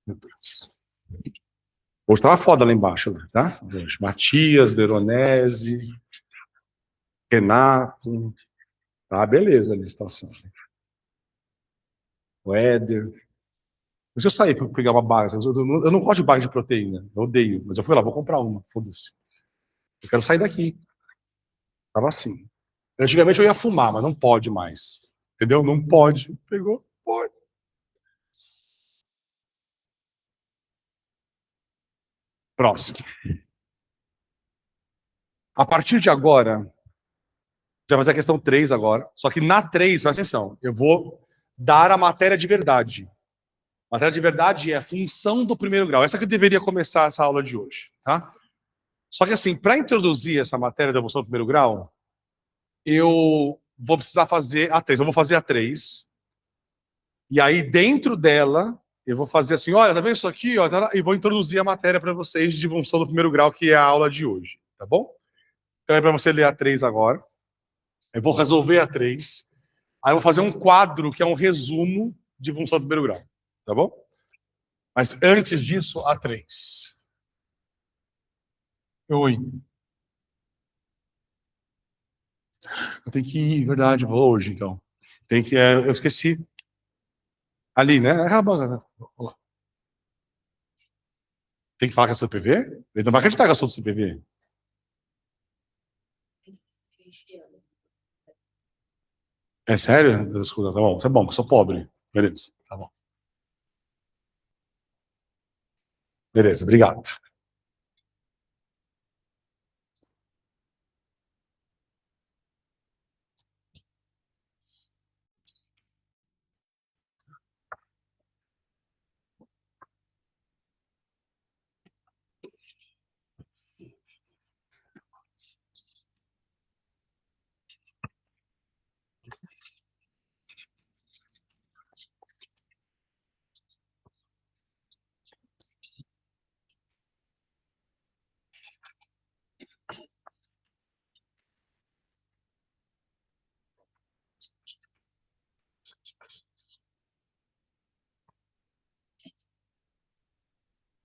Meu Deus. Hoje tava foda lá embaixo, tá? Matias, Veronese, Renato. Tá, beleza ali a situação. O Éder. Deixa eu sair, fui pegar uma barra. Eu não gosto de barra de proteína. Eu odeio. Mas eu fui lá, vou comprar uma. Foda-se. Eu quero sair daqui. Tava assim. Antigamente eu ia fumar, mas não pode mais. Entendeu? Não pode. Pegou? Pode. Próximo. A partir de agora, já vai ser a questão 3 agora. Só que na 3, presta atenção, eu vou dar a matéria de verdade. A matéria de verdade é a função do primeiro grau. Essa que deveria começar essa aula de hoje, tá? Só que assim, para introduzir essa matéria da função do primeiro grau, eu vou precisar fazer a 3. Eu vou fazer a 3. E aí, dentro dela, eu vou fazer assim, olha, tá vendo isso aqui? Ó, e vou introduzir a matéria para vocês de função do primeiro grau, que é a aula de hoje, tá bom? Então é para você ler a 3 agora. Eu vou resolver a 3. Aí eu vou fazer um quadro que é um resumo de função do primeiro grau, tá bom? Mas antes disso, a 3. Oi. Eu tenho que ir, verdade, vou hoje, então. Tem que, eu esqueci. Ali, né? Tem que falar com a CPV? Ele não vai acreditar que eu sou do CPV. É sério? Desculpa, tá bom, eu sou pobre. Beleza, tá bom. Beleza, obrigado.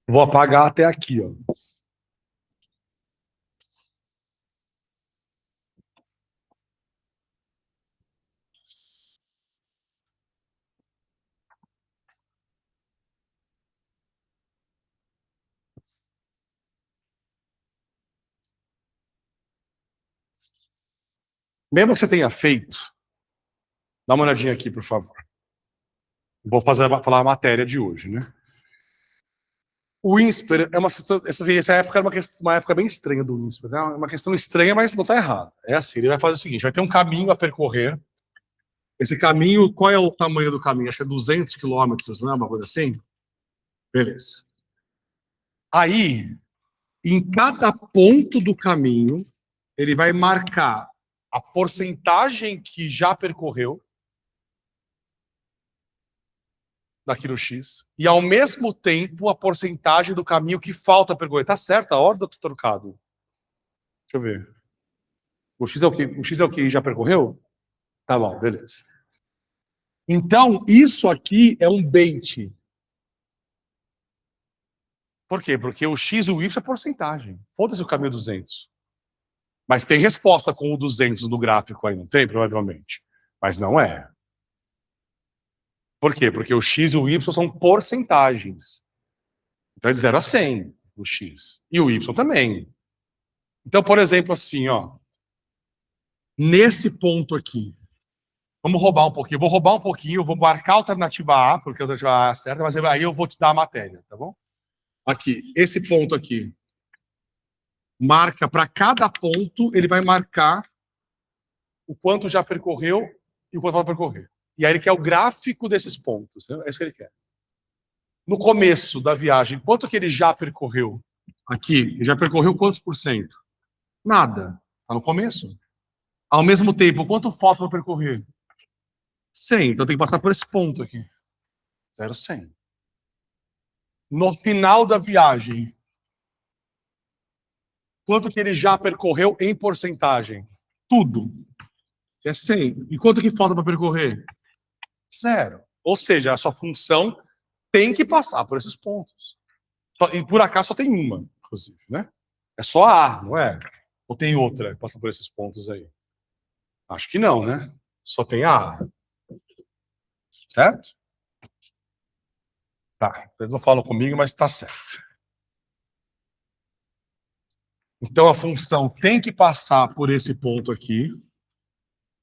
Vou apagar até aqui, ó. Mesmo que você tenha feito, dá uma olhadinha aqui, por favor. Vou falar a matéria de hoje, né? O INSPER é essa época era uma época bem estranha do INSPER. É uma questão estranha, mas não está errado. É assim, ele vai fazer o seguinte, vai ter um caminho a percorrer. Esse caminho, qual é o tamanho do caminho? Acho que é 200 quilômetros, não é uma coisa assim? Beleza. Aí, em cada ponto do caminho, ele vai marcar a porcentagem que já percorreu daquilo X, e ao mesmo tempo a porcentagem do caminho que falta percorrer. Tá certa a ordem ou tô trocado? Deixa eu ver. O X é o que? O X é o que já percorreu? Tá bom, beleza. Então, isso aqui é um bait. Por quê? Porque o X e o Y é porcentagem. Foda-se o caminho 200. Mas tem resposta com o 200 no gráfico aí, não tem? Provavelmente. Mas não é. Por quê? Porque o X e o Y são porcentagens. Então é de 0 a 100, o X. E o Y também. Então, por exemplo, assim, ó. Nesse ponto aqui. Vamos roubar um pouquinho. Eu vou roubar um pouquinho, vou marcar a alternativa A, porque a alternativa A é certa, mas aí eu vou te dar a matéria, tá bom? Aqui, esse ponto aqui. Marca para cada ponto, ele vai marcar o quanto já percorreu e o quanto vai percorrer. E aí ele quer o gráfico desses pontos. Né? É isso que ele quer. No começo da viagem, quanto que ele já percorreu? Aqui, ele já percorreu quantos por cento? Nada. Está no começo. Ao mesmo tempo, quanto falta para percorrer? 100. Então tem que passar por esse ponto aqui. 0, 100. No final da viagem, quanto que ele já percorreu em porcentagem? Tudo. É 100. E quanto que falta para percorrer? 0. Ou seja, a sua função tem que passar por esses pontos. E por acaso só tem uma, inclusive, né? É só a A, não é? Ou tem outra que passa por esses pontos aí? Acho que não, né? Só tem a A. Certo? Tá. Eles não falam comigo, mas está certo. Então a função tem que passar por esse ponto aqui.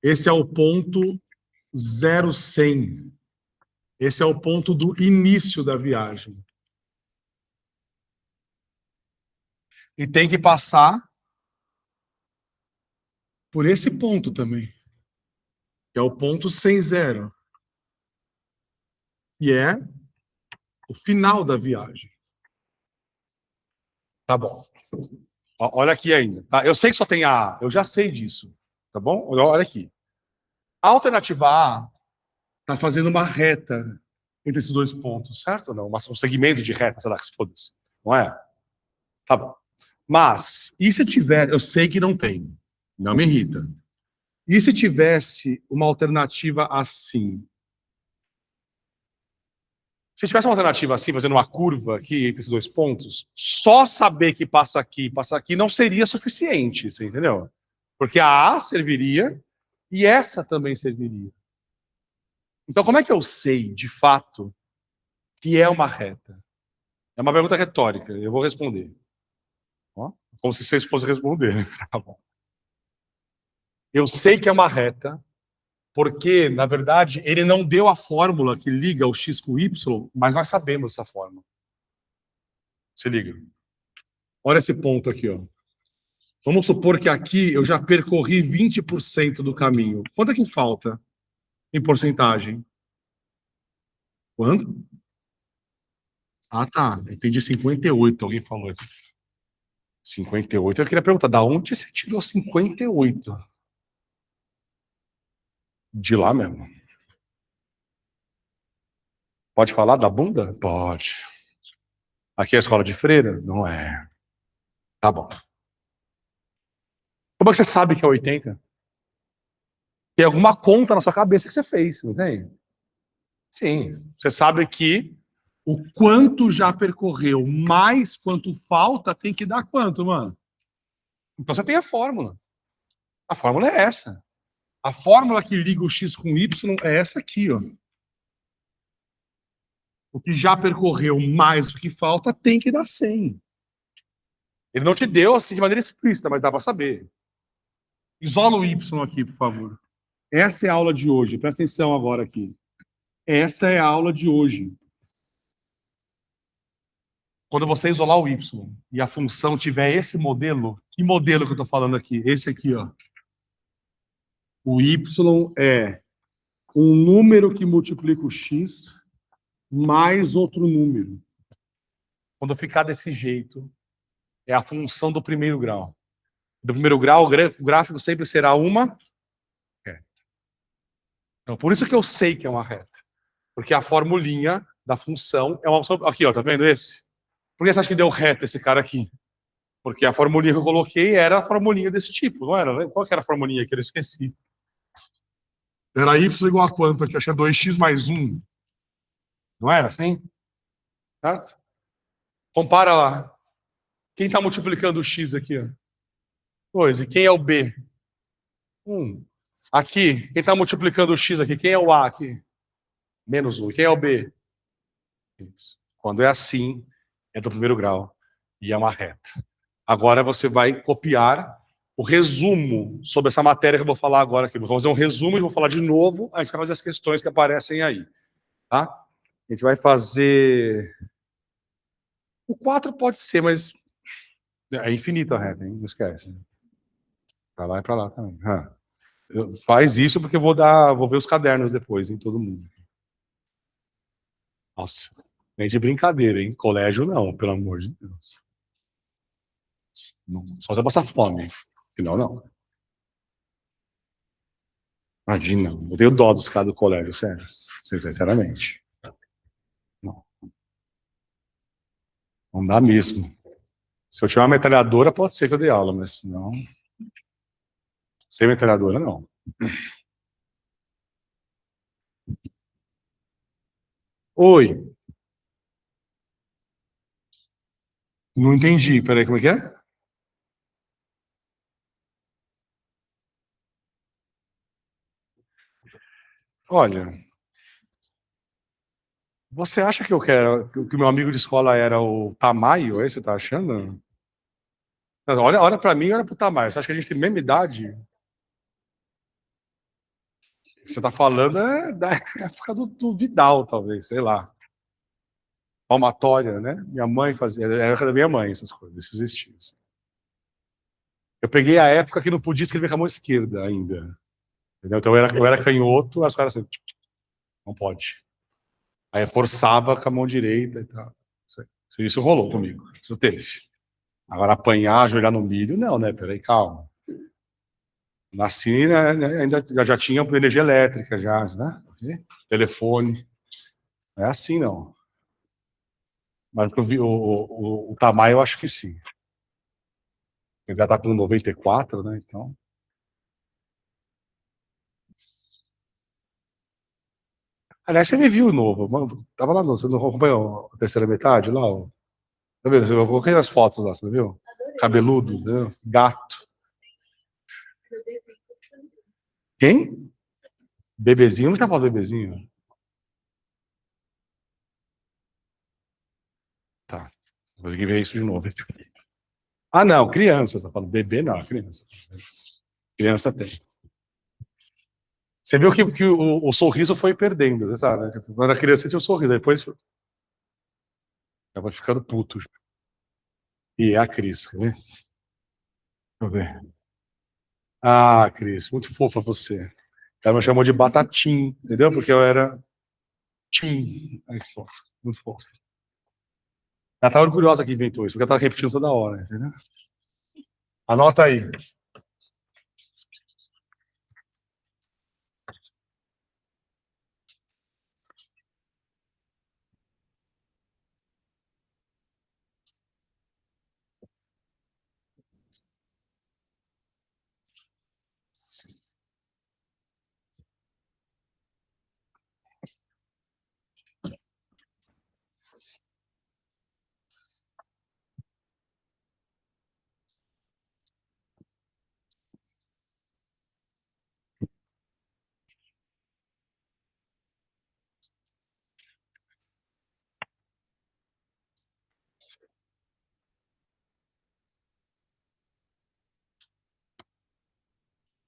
Esse é o ponto 0,100. Esse é o ponto do início da viagem. E tem que passar por esse ponto também, que é o ponto 100,0. E é o final da viagem. Tá bom. Olha aqui ainda. Tá? Eu sei que só tem a A, eu já sei disso. Tá bom? Olha aqui. A alternativa A está fazendo uma reta entre esses dois pontos, certo ou não? Um segmento de reta, sei lá, que se foda-se. Não é? Tá bom. Mas, e se tiver, eu sei que não tem, não me irrita. E se tivesse uma alternativa assim? Se tivesse uma alternativa assim, fazendo uma curva aqui entre esses dois pontos, só saber que passa aqui não seria suficiente, você entendeu? Porque a serviria e essa também serviria. Então, como é que eu sei, de fato, que é uma reta? É uma pergunta retórica, eu vou responder. Ó, como se vocês fossem responder. Tá bom. Eu sei que é uma reta, porque, na verdade, ele não deu a fórmula que liga o x com o y, mas nós sabemos essa fórmula. Se liga. Olha esse ponto aqui, ó. Vamos supor que aqui eu já percorri 20% do caminho. Quanto é que falta em porcentagem? Quanto? Ah, tá. Entendi 58, alguém falou aqui. 58. Eu queria perguntar, da onde você tirou 58? De lá mesmo. Pode falar da bunda? Pode. Aqui é a escola de freira? Não é. Tá bom. Como é que você sabe que é 80? Tem alguma conta na sua cabeça que você fez, não tem? Sim. Você sabe que o quanto já percorreu mais quanto falta tem que dar quanto, mano? Então você tem a fórmula. A fórmula é essa. A fórmula que liga o x com o y é essa aqui, ó. O que já percorreu mais do que falta tem que dar 100. Ele não te deu assim de maneira explícita, mas dá para saber. Isola o y aqui, por favor. Essa é a aula de hoje. Presta atenção agora aqui. Essa é a aula de hoje. Quando você isolar o y e a função tiver esse modelo, que modelo que eu estou falando aqui? Esse aqui, ó. O y é um número que multiplica o x mais outro número. Quando ficar desse jeito, é a função do primeiro grau. Do primeiro grau, o gráfico sempre será uma reta. Então, por isso que eu sei que é uma reta. Porque a formulinha da função é uma função... Aqui, ó, tá vendo esse? Por que você acha que deu reta esse cara aqui? Porque a formulinha que eu coloquei era a formulinha desse tipo, não era? Qual que era a formulinha que eu esqueci? Era y igual a quanto aqui? Acho que é 2x mais 1. Não era assim? Certo? Compara lá. Quem está multiplicando o x aqui? Ó? 2. E quem é o b? 1. Aqui, quem está multiplicando o x aqui? Quem é o a aqui? Menos 1. E quem é o b? Isso. Quando é assim, é do primeiro grau e é uma reta. Agora você vai copiar o resumo sobre essa matéria que eu vou falar agora aqui. Vou fazer um resumo e vou falar de novo, a gente vai fazer as questões que aparecem aí. Tá? A gente vai fazer... O 4 pode ser, mas é infinito a reta, hein? Não esquece. Pra lá e pra lá também. Faz isso porque eu vou ver os cadernos depois, em todo mundo. Nossa, nem de brincadeira, hein? Colégio não, pelo amor de Deus. Não, só você passar fome. Senão, não. Imagina, eu tenho dó dos caras do colégio, sério. Sinceramente. Não. Não dá mesmo. Se eu tiver uma metralhadora, pode ser que eu dê aula, mas não. Sem metralhadora, não. Oi. Não entendi. Peraí, como é que é? Olha, você acha que eu quero que o meu amigo de escola era o Tamayo? É isso que você tá achando? Olha para mim, olha pro Tamayo. Você acha que a gente tem a mesma idade? O que você tá falando é da época do Vidal, talvez, sei lá. Palmatória, né? Minha mãe fazia, era a época da minha mãe, essas coisas, isso existia. Assim. Eu peguei a época que não podia escrever com a mão esquerda ainda. Entendeu? Então eu era canhoto, as caras assim, não pode. Aí eu forçava com a mão direita e tal. Isso rolou comigo, isso teve. Agora apanhar, ajoelhar no milho, não, né? Peraí, calma. Nasci, né, ainda já tinha energia elétrica, já, né? Okay? Telefone. É assim, não. Mas o tamanho eu acho que sim. Ele já está com 94, né? Então. Aliás, você me viu novo. Mano, tava lá, você não acompanhou a terceira metade lá? Ó. Tá vendo? Eu coloquei as fotos lá, você viu? Cabeludo, né? Gato. Quem? Bebezinho? Não tinha falado bebezinho? Tá. Vou ter que ver isso de novo. Ah, não, criança. Você tá falando bebê, não, criança. Criança tem. Você viu que o sorriso foi perdendo, você sabe? Né? Tipo, quando era criança tinha o sorriso, depois eu vou ficando puto. E é a Cris, quer ver? Deixa eu ver. Ah, Cris, muito fofa você. Ela me chamou de Batatim, entendeu? Porque eu era Tim. Ai, que fofo, muito fofo. Ela tá orgulhosa que inventou isso, porque ela tá repetindo toda hora, entendeu? Anota aí.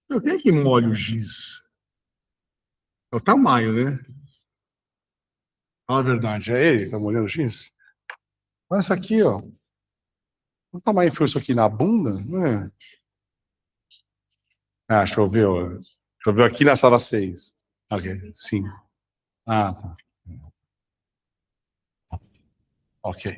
Eu tenho que molho o giz. É o tamanho, né? Fala a verdade, é ele que tá molhando o giz? Olha isso aqui, ó. O tamanho foi isso aqui na bunda? Não é? Ah, choveu. Choveu aqui na sala 6. Ok, sim. Ah, tá. Ok.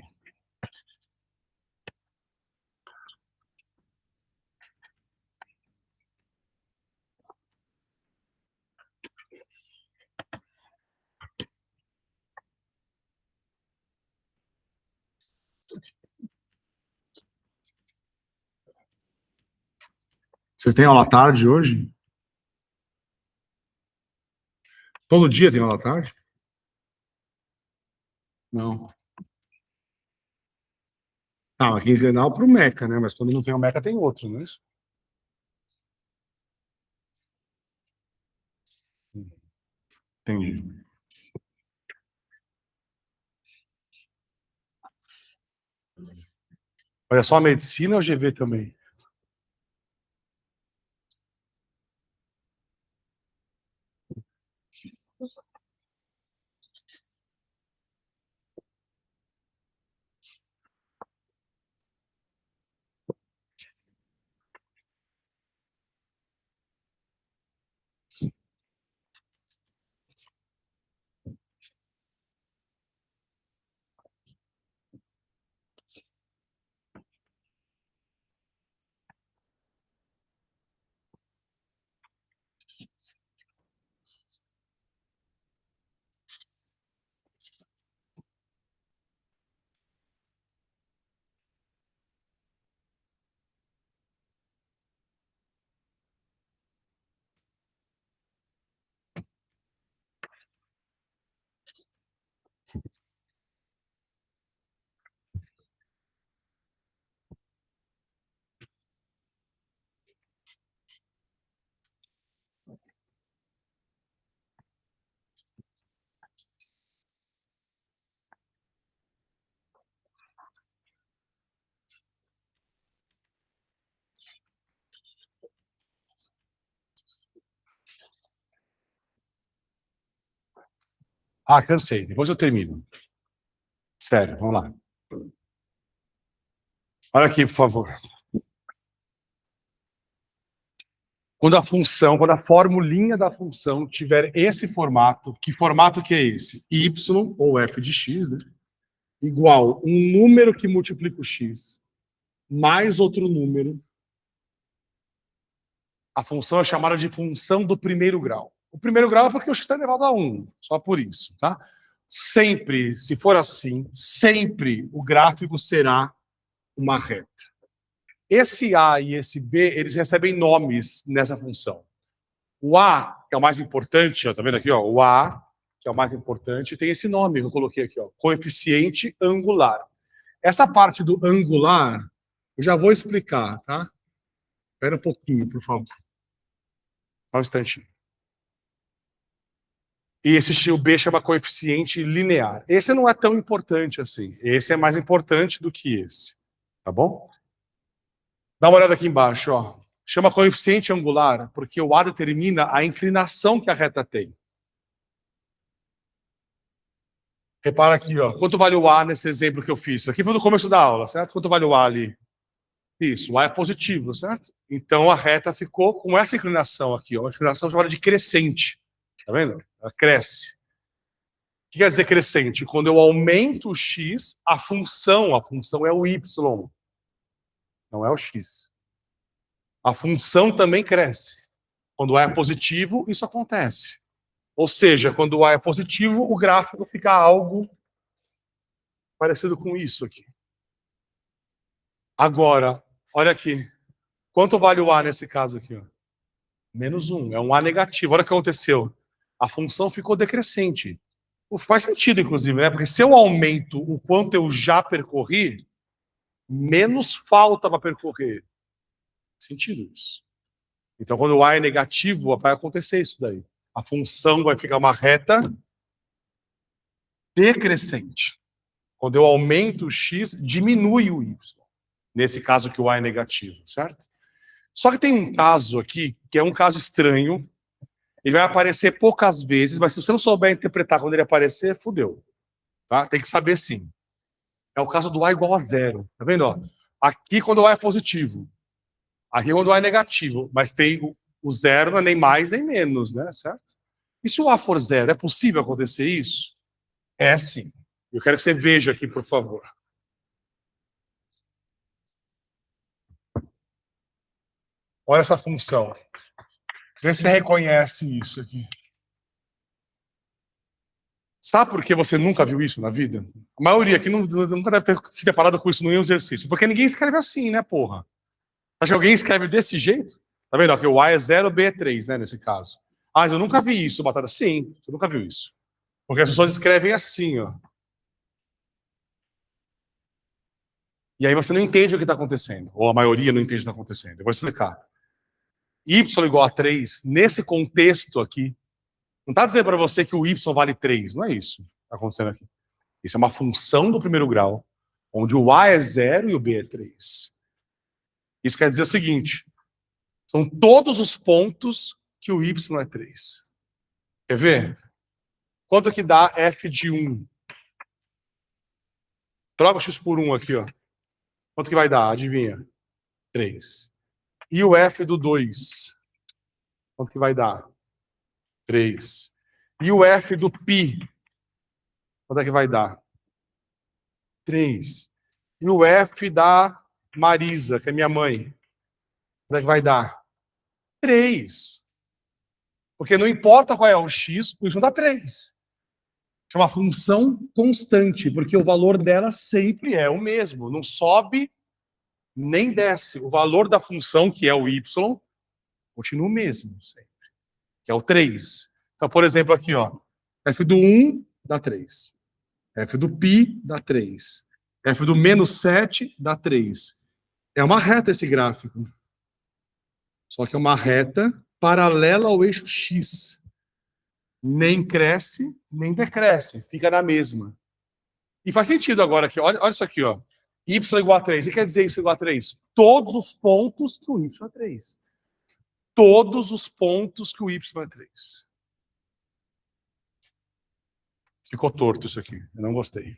Vocês têm aula à tarde hoje? Todo dia tem aula à tarde? Não. Ah, uma quinzenal para o Meca, né? Mas quando não tem o Meca, tem outro, não é isso? Entendi. Olha só a medicina ou GV também? Ah, cansei. Depois eu termino. Sério, vamos lá. Olha aqui, por favor. Quando a formulinha da função tiver esse formato, que formato que é esse? Y ou f de x, né? Igual um número que multiplica o x mais outro número. A função é chamada de função do primeiro grau. O primeiro grau é porque o x está elevado a 1, só por isso, tá? sempre, se for assim, sempre o gráfico será uma reta. Esse A e esse B, eles recebem nomes nessa função. O A, que é o mais importante, ó, tá vendo aqui, ó, o A, que é o mais importante, tem esse nome que eu coloquei aqui, ó, coeficiente angular. Essa parte do angular, eu já vou explicar, tá? Espera um pouquinho, por favor. Só um instantinho. E esse o B chama coeficiente linear. Esse não é tão importante assim. Esse é mais importante do que esse. Tá bom? Dá uma olhada aqui embaixo, ó. Chama coeficiente angular porque o A determina a inclinação que a reta tem. Repara aqui, ó. Quanto vale o A nesse exemplo que eu fiz? Aqui foi no começo da aula, certo? Quanto vale o A ali? Isso, o A é positivo, certo? Então a reta ficou com essa inclinação aqui, ó. Uma inclinação chamada de crescente. Tá vendo? Ela cresce. O que quer dizer crescente? Quando eu aumento o x, a função é o y, não é o x. A função também cresce. Quando o A é positivo, isso acontece. Ou seja, quando o A é positivo, o gráfico fica algo parecido com isso aqui. Agora, olha aqui. Quanto vale o A nesse caso aqui? Ó? -1. É um A negativo. Olha o que aconteceu. A função ficou decrescente. Faz sentido, inclusive, né? Porque se eu aumento o quanto eu já percorri, menos falta para percorrer. Faz sentido isso. Então, quando o A é negativo, vai acontecer isso daí. A função vai ficar uma reta decrescente. Quando eu aumento o x, diminui o y. Nesse caso que o A é negativo, certo? Só que tem um caso aqui, que é um caso estranho. Ele vai aparecer poucas vezes, mas se você não souber interpretar quando ele aparecer, fudeu. Tá? Tem que saber sim. É o caso do A igual a 0. Tá vendo? Ó? Aqui quando o A é positivo. Aqui quando o A é negativo. Mas tem o 0 não é nem mais nem menos, né? Certo? E se o A for 0, é possível acontecer isso? É sim. Eu quero que você veja aqui, por favor. Olha essa função. Vê se você reconhece isso aqui. Sabe por que você nunca viu isso na vida? A maioria aqui nunca deve ter se deparado com isso no exercício. Porque ninguém escreve assim, né, porra? Acho que alguém escreve desse jeito? Tá vendo? Ó, que o A é 0, B é 3, né, nesse caso. Ah, mas eu nunca vi isso, Batata. Sim, você nunca viu isso. Porque as pessoas escrevem assim, ó. E aí você não entende o que está acontecendo. Ou a maioria não entende o que está acontecendo. Eu vou explicar. Y igual a 3, nesse contexto aqui, não está dizendo para você que o y vale 3, não é isso que está acontecendo aqui. Isso é uma função do primeiro grau, onde o A é 0 e o B é 3. Isso quer dizer o seguinte, são todos os pontos que o y é 3. Quer ver? Quanto que dá f de 1? Troca o x por 1 aqui, ó. Quanto que vai dar? Adivinha? 3. E o f do 2? Quanto que vai dar? 3. E o f do π? Quanto é que vai dar? 3. E o f da Marisa, que é minha mãe? Quanto é que vai dar? 3. Porque não importa qual é o x, o y dá 3. É uma função constante, porque o valor dela sempre é o mesmo. Não sobe nem desce. O valor da função, que é o y, continua o mesmo sempre. Que é o 3. Então, por exemplo, aqui, ó. F do 1 dá 3. F do π dá 3. F do menos 7 dá 3. É uma reta esse gráfico. Só que é uma reta paralela ao eixo x. Nem cresce, nem decresce. Fica na mesma. E faz sentido agora aqui. Olha isso aqui, ó. Y igual a 3. O que quer dizer y igual a 3? Todos os pontos que o y é 3. Todos os pontos que o y é 3. Ficou torto isso aqui. Eu não gostei.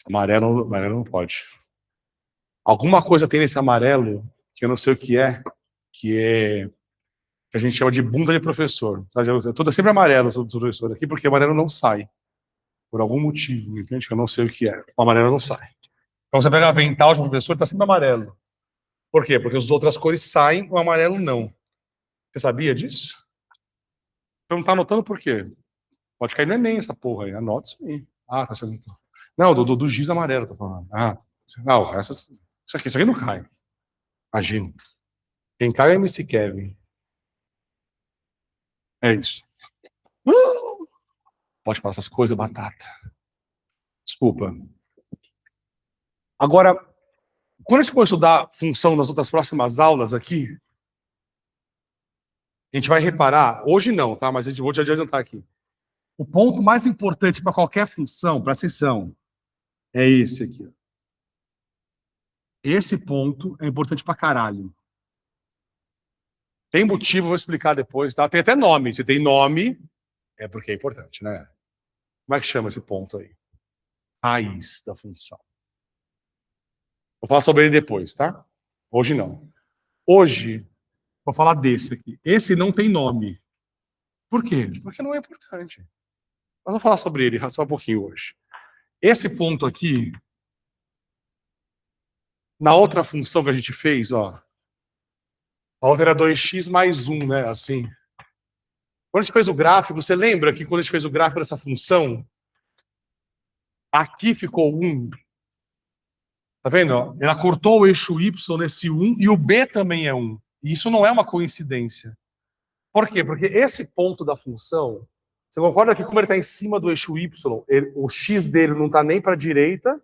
Amarelo não pode. Alguma coisa tem nesse amarelo, que eu não sei o que é que a gente chama de bunda de professor. Sabe? Tudo é sempre amarelo, do professor aqui, porque o amarelo não sai. Por algum motivo, entende? Que eu não sei o que é. O amarelo não sai. Então você pega a avental de professor, está sempre amarelo. Por quê? Porque as outras cores saem, o amarelo não. Você sabia disso? Então não tá anotando por quê? Pode cair no Enem essa porra aí. Anota isso aí. Ah, tá sendo... Não, do giz amarelo, tô falando. Ah, não, o resto... Isso aqui não cai. Imagina. Quem cai é o MC Kevin. É isso. Pode falar essas coisas, batata. Desculpa. Agora, quando a gente for estudar função nas outras próximas aulas aqui, a gente vai reparar, hoje não, tá? Mas vou te adiantar aqui. O ponto mais importante para qualquer função, para atenção, é esse aqui. Esse ponto é importante pra caralho. Tem motivo, vou explicar depois, tá? Tem até nome. Se tem nome, é porque é importante, né? Como é que chama esse ponto aí? Raiz da função. Vou falar sobre ele depois, tá? Hoje não. Hoje, vou falar desse aqui. Esse não tem nome. Por quê? Porque não é importante. Mas vou falar sobre ele só um pouquinho hoje. Esse ponto aqui, na outra função que a gente fez, ó, a outra era 2x mais 1, né? Assim. Quando a gente fez o gráfico, você lembra que quando a gente fez o gráfico dessa função, aqui ficou 1. Tá vendo? Ó? Ela cortou o eixo y nesse 1 e o b também é 1. E isso não é uma coincidência. Por quê? Porque esse ponto da função, você concorda que como ele está em cima do eixo y, o x dele não está nem para a direita,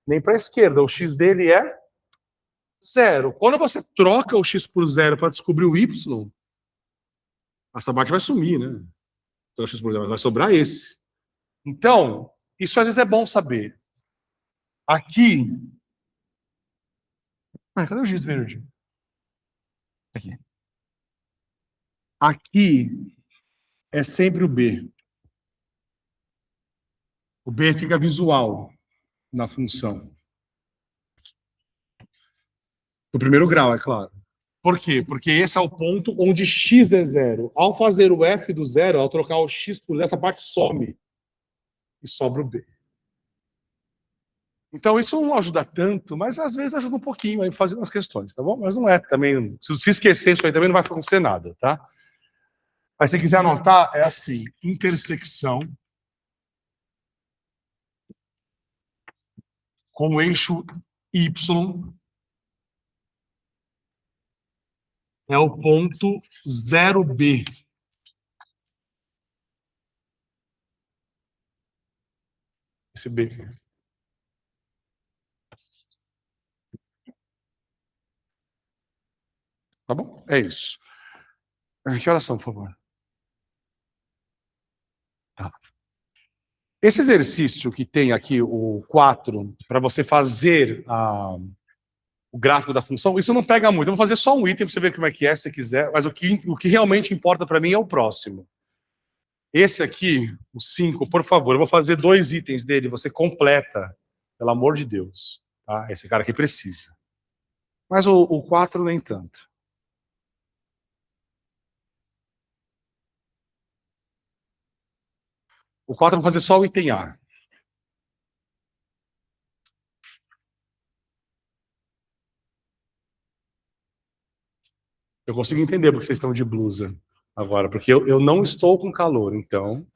nem para a esquerda. O x dele é 0. Quando você troca o x por 0 para descobrir o y, essa parte vai sumir, né? Então, o x por 0 vai sobrar esse. Então, isso às vezes é bom saber. Aqui... cadê o giz verde? Aqui. Aqui é sempre o B. O B fica visual na função. Do primeiro grau, é claro. Por quê? Porque esse é o ponto onde x é 0. Ao fazer o f do 0, ao trocar o x por 0, essa parte some. E sobra o B. Então, isso não ajuda tanto, mas às vezes ajuda um pouquinho aí fazendo as questões, tá bom? Mas não é também... Se esquecer isso aí também não vai acontecer nada, tá? Mas se quiser anotar, é assim, intersecção com o eixo y é o ponto 0B. Esse B. Tá bom? É isso. Que horas são, por favor? Tá. Esse exercício que tem aqui, o 4, para você fazer o gráfico da função, isso não pega muito. Eu vou fazer só um item para você ver como é que é, se quiser, mas o que realmente importa para mim é o próximo. Esse aqui, o 5, por favor, eu vou fazer 2 itens dele, você completa, pelo amor de Deus. Tá? Esse cara aqui precisa. Mas o 4 nem tanto. O 4 eu vou fazer só o item A. Eu consigo entender porque vocês estão de blusa agora, porque eu não estou com calor, então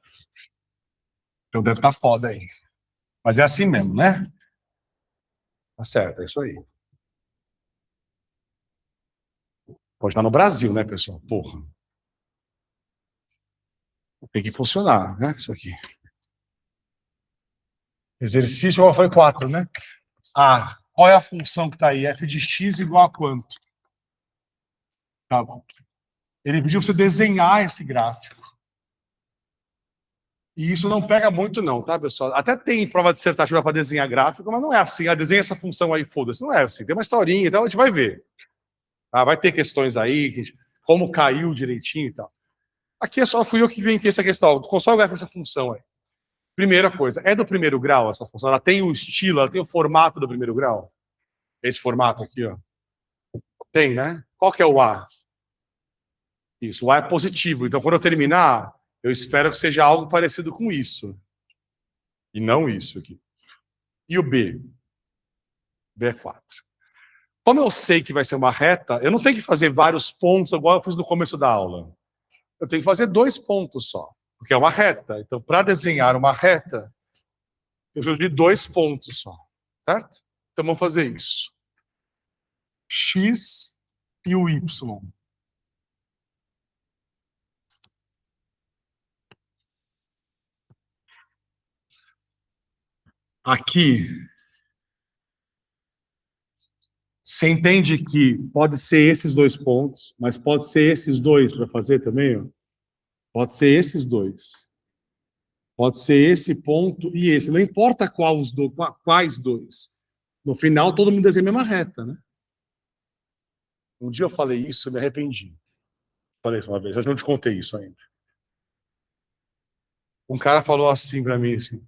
deve estar foda aí. Mas é assim mesmo, né? Tá certo, é isso aí. Pode estar no Brasil, né, pessoal? Porra. Tem que funcionar, né? Isso aqui. Exercício, eu falei 4, né? Ah, qual é a função que está aí? F de x igual a quanto? Tá bom. Ele pediu para você desenhar esse gráfico. E isso não pega muito não, tá, pessoal? Até tem prova dissertativa para desenhar gráfico, mas não é assim. Ah, desenha essa função aí, foda-se. Não é assim. Tem uma historinha, então a gente vai ver. Ah, vai ter questões aí, como caiu direitinho e tal. Aqui só fui eu que inventei essa questão. Constrói o gráfico dessa função aí. Primeira coisa, é do primeiro grau essa função? Ela tem o estilo, ela tem o formato do primeiro grau? Esse formato aqui, ó. Tem, né? Qual que é o A? Isso, o A é positivo. Então, quando eu terminar, eu espero que seja algo parecido com isso. E não isso aqui. E o B? B é 4. Como eu sei que vai ser uma reta, eu não tenho que fazer vários pontos igual eu fiz no começo da aula. eu tenho que fazer 2 pontos só, porque é uma reta. Então, para desenhar uma reta, eu preciso de 2 pontos só, certo? Então, vamos fazer isso. X e o Y. Aqui, você entende que pode ser esses 2 pontos, mas pode ser esses dois para fazer também, ó. Pode ser esses dois. Pode ser esse ponto e esse. Não importa quais dois. No final, todo mundo desenha a mesma reta, né? Um dia eu falei isso, eu me arrependi. Falei isso uma vez, eu não te contei isso ainda. Um cara falou assim para mim, assim,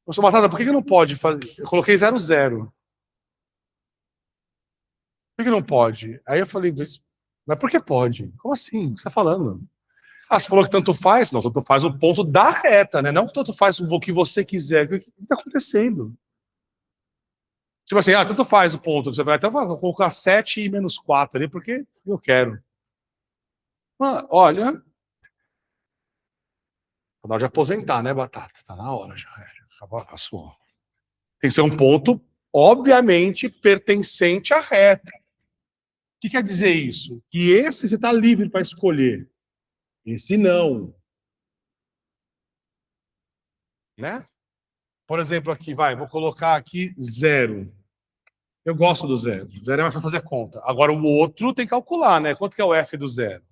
"Ô, Batata, por que não pode fazer?" Eu coloquei 00. Por que não pode? Aí eu falei, mas por que pode? Como assim? O que você está falando? Ah, você falou que tanto faz? Não, tanto faz o ponto da reta, né? Não tanto faz o que você quiser. O que está acontecendo? Tipo assim, tanto faz o ponto. Você vai até colocar 7 e menos 4 ali, porque eu quero. Olha, tá na hora de aposentar, né, Batata? Tá na hora já. Passou. Tem que ser um ponto, obviamente, pertencente à reta. O que quer dizer isso? Que esse você está livre para escolher. Esse não. Né? Por exemplo, aqui, vou colocar aqui 0. Eu gosto do 0. 0 é mais para fazer conta. Agora, o outro tem que calcular, né? Quanto que é o F do 0?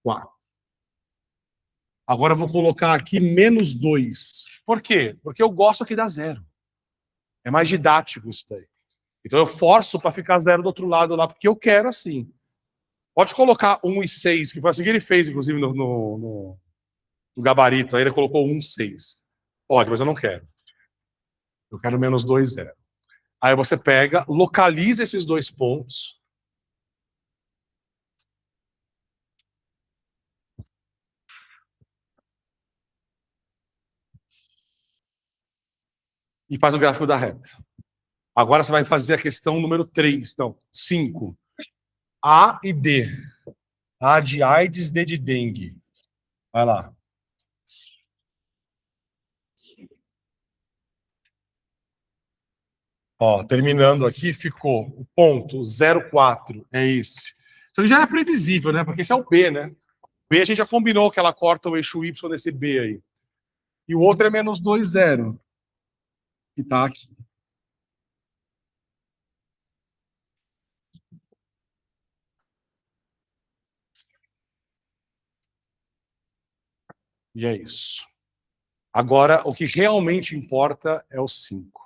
4. Agora eu vou colocar aqui menos 2. Por quê? Porque eu gosto aqui da 0. É mais didático isso daí. Então eu forço para ficar 0 do outro lado lá, porque eu quero assim. Pode colocar 1 e 6, que foi assim que ele fez, inclusive, no gabarito. Aí ele colocou 1, 6. Pode, mas eu não quero. Eu quero menos 2, 0. Aí você pega, localiza esses 2 pontos. E faz o gráfico da reta. Agora você vai fazer a questão número 3. Então, 5. A e D. A de AIDS, D de dengue. Vai lá. Ó, terminando aqui, ficou o ponto 04, é esse. Então já é previsível, né? Porque esse é o B, né? B a gente já combinou que ela corta o eixo Y nesse B aí. E o outro é menos 2, 0, que tá aqui. E é isso. Agora, o que realmente importa é o 5.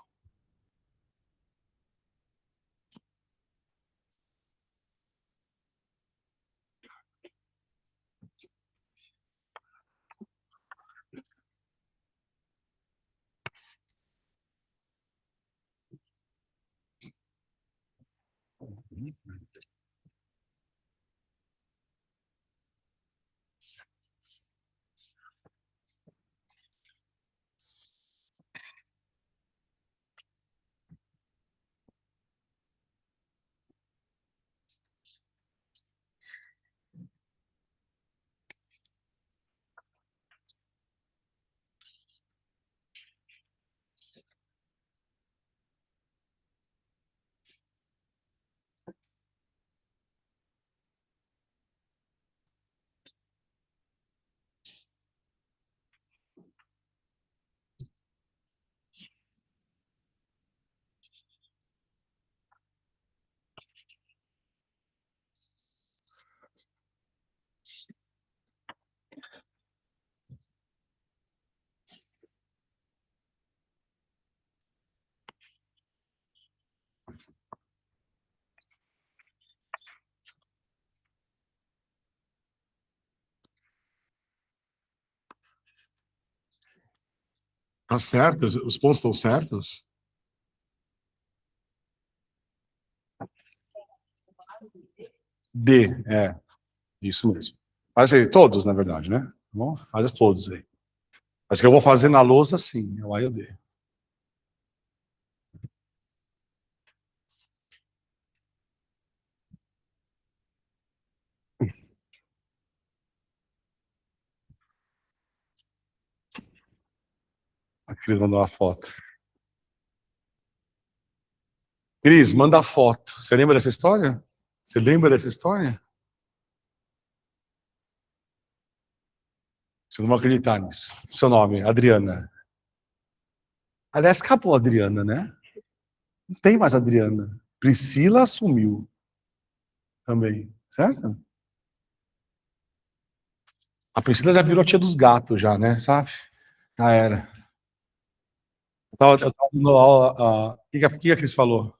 Tá certo? Os pontos estão certos? D, isso mesmo. Faz aí, todos, na verdade, né? Tá bom? Faz todos aí. Mas que eu vou fazer na lousa, sim, é o A e o D. Cris mandou uma foto. Cris, manda a foto. Você lembra dessa história? Você lembra dessa história? Você não vai acreditar nisso. Seu nome, Adriana. Aliás, acabou a Adriana, né? Não tem mais Adriana. Priscila assumiu também, certo? A Priscila já virou a tia dos gatos, já, né? Sabe? Já era. Eu tava dando aula. O que a Cris falou?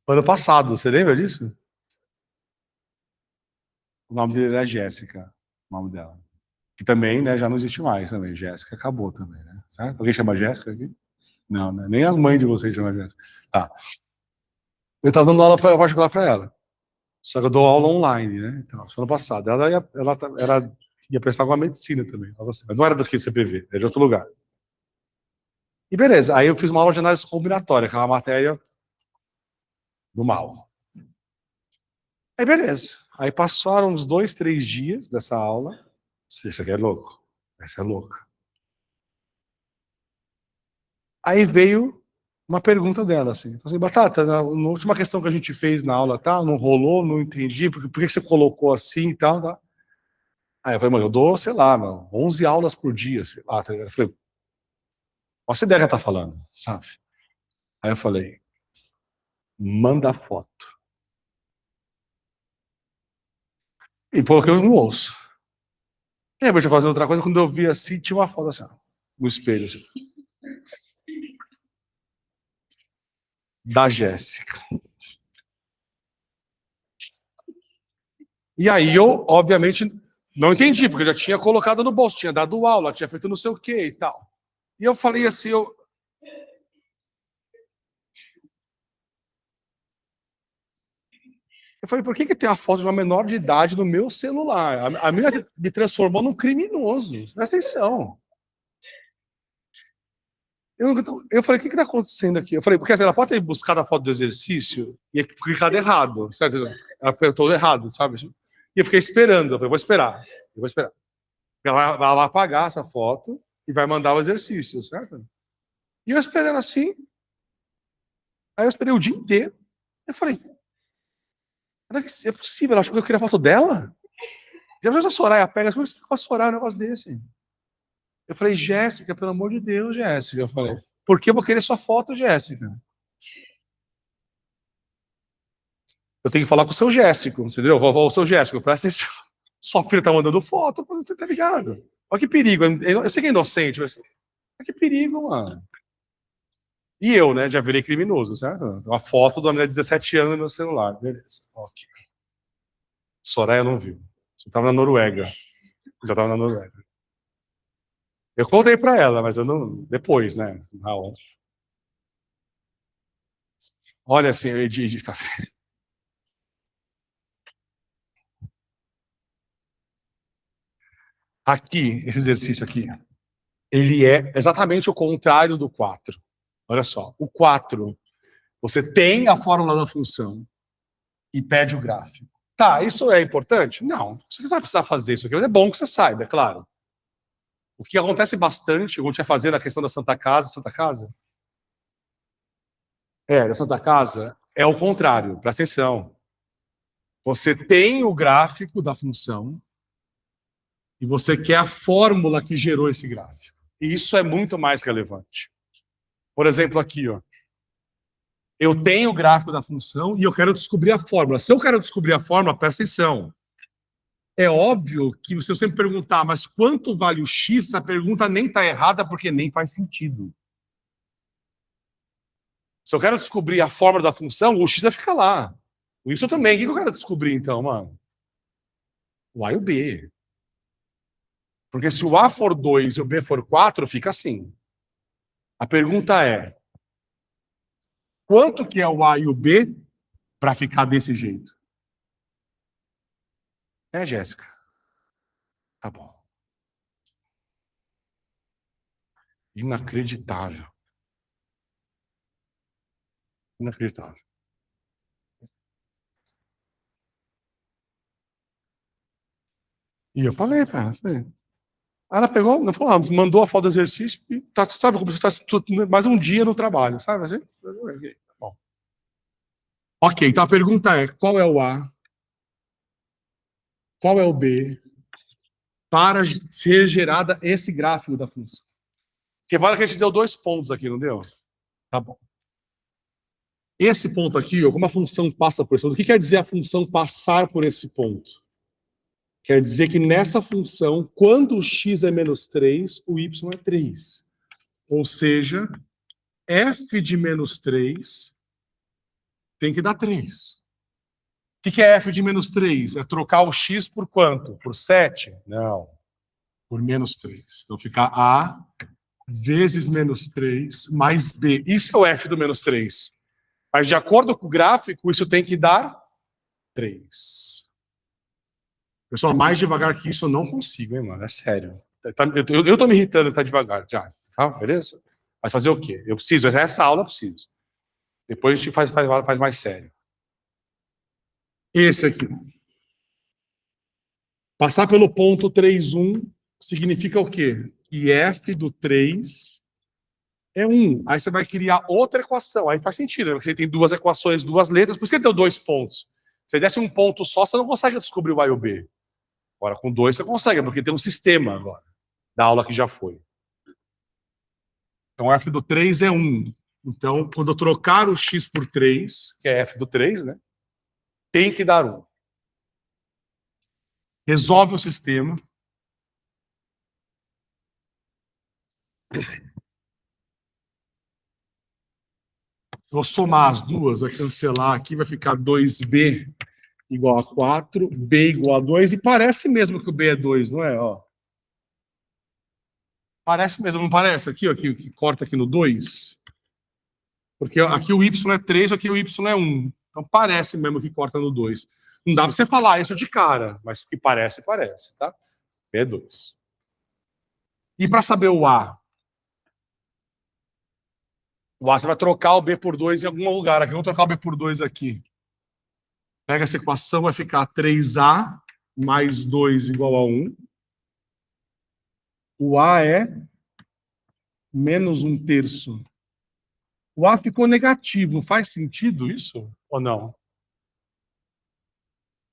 Ano passado, você lembra disso? O nome dele era Jéssica, o nome dela. Que também, né, já não existe mais também. Jéssica acabou também, né? Certo? Alguém chama Jéssica aqui? Não, né? Nem as mães de vocês chamam Jéssica. Tá. Eu tava dando aula particular para ela. Só que eu dou aula online, né? Então, ano passado. Ia prestar alguma medicina também. Mas não era do que CPV, era de outro lugar. E beleza, aí eu fiz uma aula de análise combinatória, que é uma matéria do mal. Aí beleza. Aí passaram uns 2, 3 dias dessa aula. Isso aqui é louco. Essa é louca. Aí veio uma pergunta dela, assim. Falei assim, Batata, na última questão que a gente fez na aula, tá? Não rolou, não entendi, por que você colocou assim e tal, tá? Aí eu falei, mano, eu dou, sei lá, mano, 11 aulas por dia, sei lá. Tá? Eu falei, qual essa ideia que ela tá falando, sabe? Aí eu falei, manda foto. E coloquei no ouço. E aí, eu ia fazer outra coisa, quando eu vi assim, tinha uma foto assim, ó, no espelho, assim, da Jéssica. E aí eu, obviamente, não entendi, porque eu já tinha colocado no bolso, tinha dado aula, tinha feito não sei o que e tal. E eu falei assim, eu falei, por que tem a foto de uma menor de idade no meu celular? A menina me transformou num criminoso. Presta atenção. Eu falei, o que está acontecendo aqui? Eu falei, porque assim, ela pode ter buscado a foto do exercício e clicado errado, certo? Ela apertou errado, sabe? E eu fiquei esperando. Eu falei, vou esperar. Eu vou esperar. Ela vai apagar essa foto e vai mandar o exercício, certo? E eu esperando assim. Aí eu esperei o dia inteiro. Eu falei, é possível? Ela achou que eu queria a foto dela? Já viu a Soraya pega? Como é que você pode Soraya um negócio desse? Eu falei, Jéssica, pelo amor de Deus, Jéssica. Eu falei, por que eu vou querer sua foto, Jéssica? Eu tenho que falar com o seu Jéssico, entendeu? O seu Jéssico, presta atenção. Sua filha tá mandando foto, você tá ligado? Olha que perigo. Eu sei que é inocente, mas olha que perigo, mano. E eu, né, já virei criminoso, certo? Uma foto da menina de 17 anos no meu celular. Beleza. Ok. Soraya não viu. Você tava na Noruega. Já tava na Noruega. Eu contei pra ela, mas eu não. Depois, né? Na hora. Olha assim, aqui, esse exercício aqui, ele é exatamente o contrário do 4. Olha só, o 4, você tem a fórmula da função e pede o gráfico. Tá, isso é importante? Não. Você vai precisar fazer isso aqui, mas é bom que você saiba, é claro. O que acontece bastante, como a gente vai fazer na questão da Santa Casa, da Santa Casa, é o contrário, presta atenção. Você tem o gráfico da função e você quer a fórmula que gerou esse gráfico. E isso é muito mais relevante. Por exemplo, aqui, ó. Eu tenho o gráfico da função e eu quero descobrir a fórmula. Se eu quero descobrir a fórmula, presta atenção. É óbvio que se você me perguntar, mas quanto vale o x, a pergunta nem está errada porque nem faz sentido. Se eu quero descobrir a fórmula da função, o x vai ficar lá. O y também. O que eu quero descobrir, então, mano? O a e o b. Porque se o a for 2 e o b for 4, fica assim. A pergunta é, quanto que é o a e o b para ficar desse jeito? É, Jéssica? Tá bom. Inacreditável. Inacreditável. E eu falei, cara, falei. Ela pegou, não falou, mandou a foto do exercício e tá, sabe, como se estivesse mais um dia no trabalho, sabe assim? Bom. Ok, então a pergunta é, qual é o A? Qual é o B? Para ser gerada esse gráfico da função. Repara que a gente deu 2 pontos aqui, não deu? Tá bom. Esse ponto aqui, ó, como a função passa por esse ponto, o que quer dizer a função passar por esse ponto? Quer dizer que nessa função, quando o x é menos 3, o y é 3. Ou seja, f de menos 3 tem que dar 3. O que é f de menos 3? É trocar o x por quanto? Por 7? Não. Por menos 3. Então fica a vezes menos 3 mais b. Isso é o f do menos 3. Mas de acordo com o gráfico, isso tem que dar 3. Pessoal, mais devagar que isso eu não consigo, hein, mano? É sério. Eu tô me irritando que tá devagar já. Tá? Beleza? Mas fazer o quê? Eu preciso. Essa aula eu preciso. Depois a gente faz mais sério. Esse aqui. Passar pelo ponto 3,1 significa o quê? Que f do 3 é 1. Aí você vai criar outra equação. Aí faz sentido, né? Porque você tem 2 equações, 2 letras, por isso que ele deu 2 pontos. Se ele desse um ponto só, você não consegue descobrir o A e o B. Agora, com 2 você consegue, porque tem um sistema agora, da aula que já foi. Então, f do 3 é 1. Então, quando eu trocar o x por 3, que é f do 3, né, tem que dar 1. Resolve o sistema. Vou somar as duas, vai cancelar aqui, vai ficar 2b igual a 4, b igual a 2, e parece mesmo que o b é 2, não é? Ó. Parece mesmo, não parece? Aqui, ó, que corta aqui no 2. Porque aqui o y é 3, aqui o y é 1. Então parece mesmo que corta no 2. Não dá para você falar isso de cara, mas que parece, parece, tá? B é 2. E para saber o A? O A você vai trocar o B por 2 em algum lugar. Aqui, vamos trocar o B por 2 aqui. Pega essa equação, vai ficar 3A mais 2 igual a 1. O A é menos 1/3. O A ficou negativo. Faz sentido isso ou não?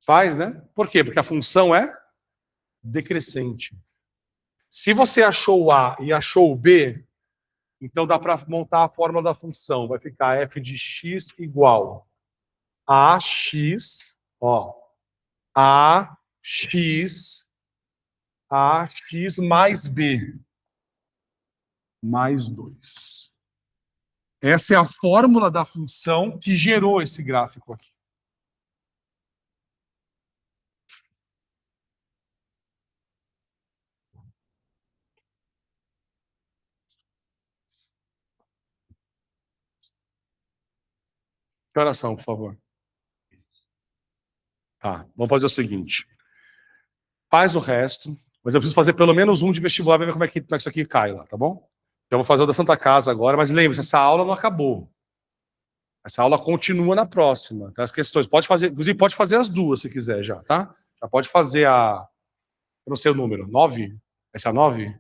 Faz, né? Por quê? Porque a função é decrescente. Se você achou o A e achou o B, então dá para montar a fórmula da função. Vai ficar f de x igual a x, ó, a x mais b mais 2. Essa é a fórmula da função que gerou esse gráfico aqui. Que horas são, por favor? Tá, vamos fazer o seguinte. Faz o resto, mas eu preciso fazer pelo menos um de vestibular para ver como é que isso aqui cai lá, tá bom? Então eu vou fazer o da Santa Casa agora, mas lembre-se, essa aula não acabou. Essa aula continua na próxima, tá? As questões, pode fazer, inclusive pode fazer as duas se quiser já, tá? Já pode fazer eu não sei o número, 9? Essa é a 9?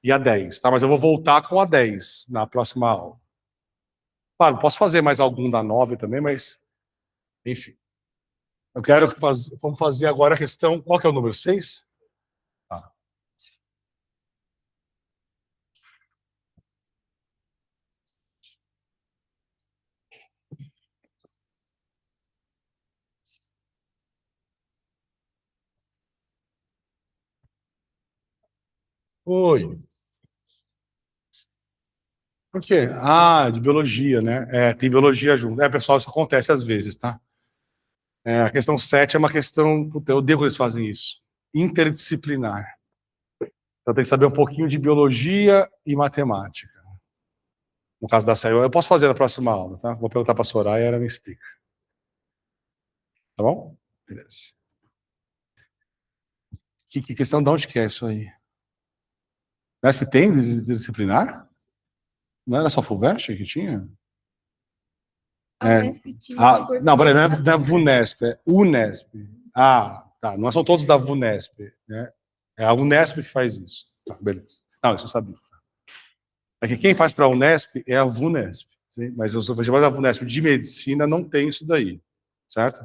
E a 10, tá? Mas eu vou voltar com a 10 na próxima aula. Claro, posso fazer mais algum da 9 também, mas enfim. Eu quero vamos fazer agora a questão, qual que é o número? 6? Tá. Oi. Por quê? Ah, de biologia, né? É, tem biologia junto. É, pessoal, isso acontece às vezes, tá? É, a questão 7 é uma questão, puta, eu odeio quando eles fazem isso. Interdisciplinar. Então tem que saber um pouquinho de biologia e matemática. No caso da SAI, eu posso fazer na próxima aula, tá? Vou perguntar para a Soraya e ela me explica. Tá bom? Beleza. Que questão de onde que é isso aí? Nesp tem interdisciplinar? Não era só FUVEST que tinha? Não, peraí, não é VUNESP, é UNESP. Ah, tá. Não são todos da VUNESP, né? É a UNESP que faz isso. Tá, beleza. Não, isso eu sabia. É que quem faz para a Unesp é a VUNESP. Sim? Mas os festivais da VUNESP de medicina não tem isso daí, certo?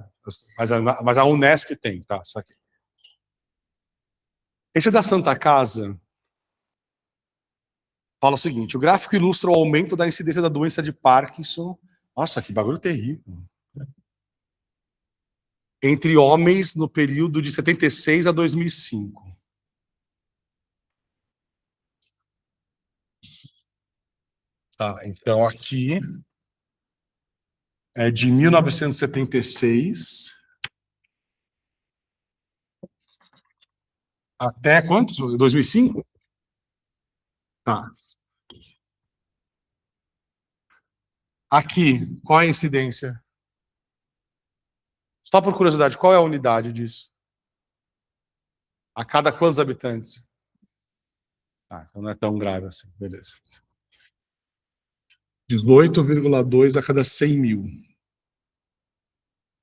Mas a Unesp tem, tá? Saquei. Esse da Santa Casa fala o seguinte: o gráfico ilustra o aumento da incidência da doença de Parkinson. Nossa, que bagulho terrível. Entre homens no período de 76 a 2005. Tá, então aqui é de 1976 até quantos? 2005? Tá. Aqui, qual é a incidência? Só por curiosidade, qual é a unidade disso? A cada quantos habitantes? Ah, então não é tão grave assim, beleza. 18,2 a cada 100 mil.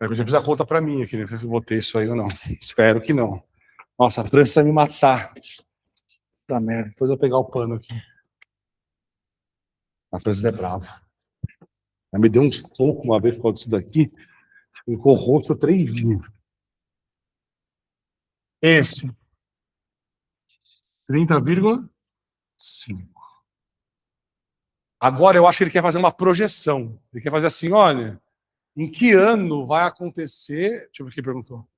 Eu já fiz a conta para mim aqui, não sei se eu vou ter isso aí ou não. Espero que não. Nossa, a França vai me matar. Puta merda, depois eu vou pegar o pano aqui. A França é brava. Ela me deu um soco uma vez por causa disso daqui. Ficou roxo 3 dias. Esse, 30,5. Agora eu acho que ele quer fazer uma projeção. Ele quer fazer assim, olha, em que ano vai acontecer? Deixa eu ver o que perguntou.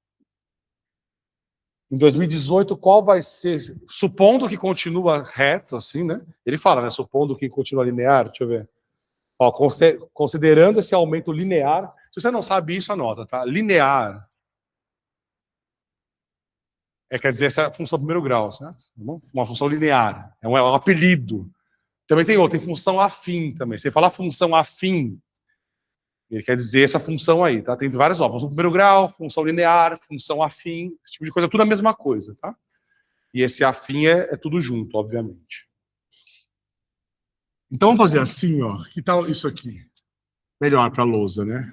Em 2018, qual vai ser? Supondo que continua reto, assim, né? Ele fala, né? Supondo que continua linear, deixa eu ver. Ó, considerando esse aumento linear, se você não sabe isso, anota, tá? Linear quer dizer essa função primeiro grau, certo? Uma função linear. É um apelido. Também tem outra, tem função afim também. Você fala função afim, ele quer dizer essa função aí, tá? Tem várias obras. Função primeiro grau, função linear, função afim, esse tipo de coisa, tudo a mesma coisa, tá? E esse afim é tudo junto, obviamente. Então vamos fazer assim, ó. Que tal isso aqui? Melhor para a lousa, né?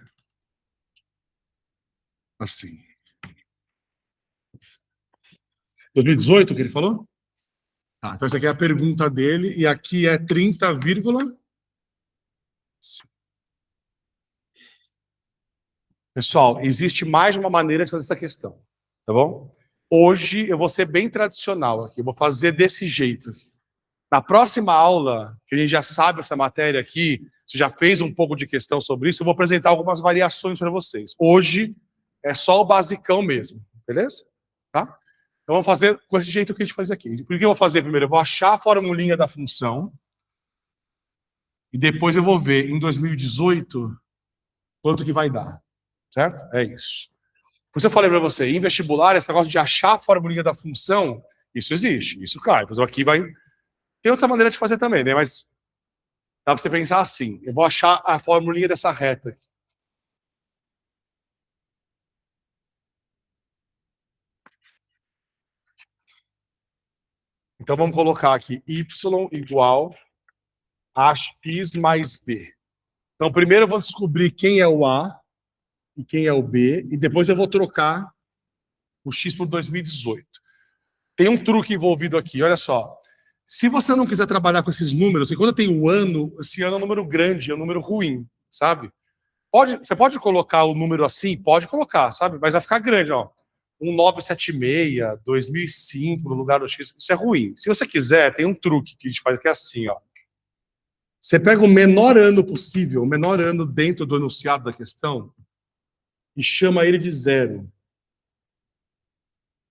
Assim. 2018 que ele falou? Tá, então essa aqui é a pergunta dele e aqui é 30, pessoal, existe mais de uma maneira de fazer essa questão, tá bom? Hoje eu vou ser bem tradicional aqui, eu vou fazer desse jeito. Na próxima aula, que a gente já sabe essa matéria aqui, você já fez um pouco de questão sobre isso, eu vou apresentar algumas variações para vocês. Hoje é só o basicão mesmo, beleza? Tá? Então vamos fazer com esse jeito que a gente faz aqui. Por que eu vou fazer primeiro? Eu vou achar a formulinha da função e depois eu vou ver em 2018 quanto que vai dar. Certo? É isso. Por isso eu falei para você, em vestibular, esse negócio de achar a formulinha da função, isso existe, isso cai. Mas aqui vai. Tem outra maneira de fazer também, né? Mas dá para você pensar assim: eu vou achar a formulinha dessa reta aqui. Então vamos colocar aqui y igual a x mais b. Então primeiro eu vou descobrir quem é o a e quem é o b, e depois eu vou trocar o x por 2018. Tem um truque envolvido aqui, olha só. Se você não quiser trabalhar com esses números, e quando eu tenho um ano, esse ano é um número grande, é um número ruim, sabe? Você pode colocar o número assim? Pode colocar, sabe? Mas vai ficar grande, ó. 1976, 2005 no lugar do X. Isso é ruim. Se você quiser, tem um truque que a gente faz que é assim, ó. Você pega o menor ano possível, o menor ano dentro do enunciado da questão, e chama ele de zero.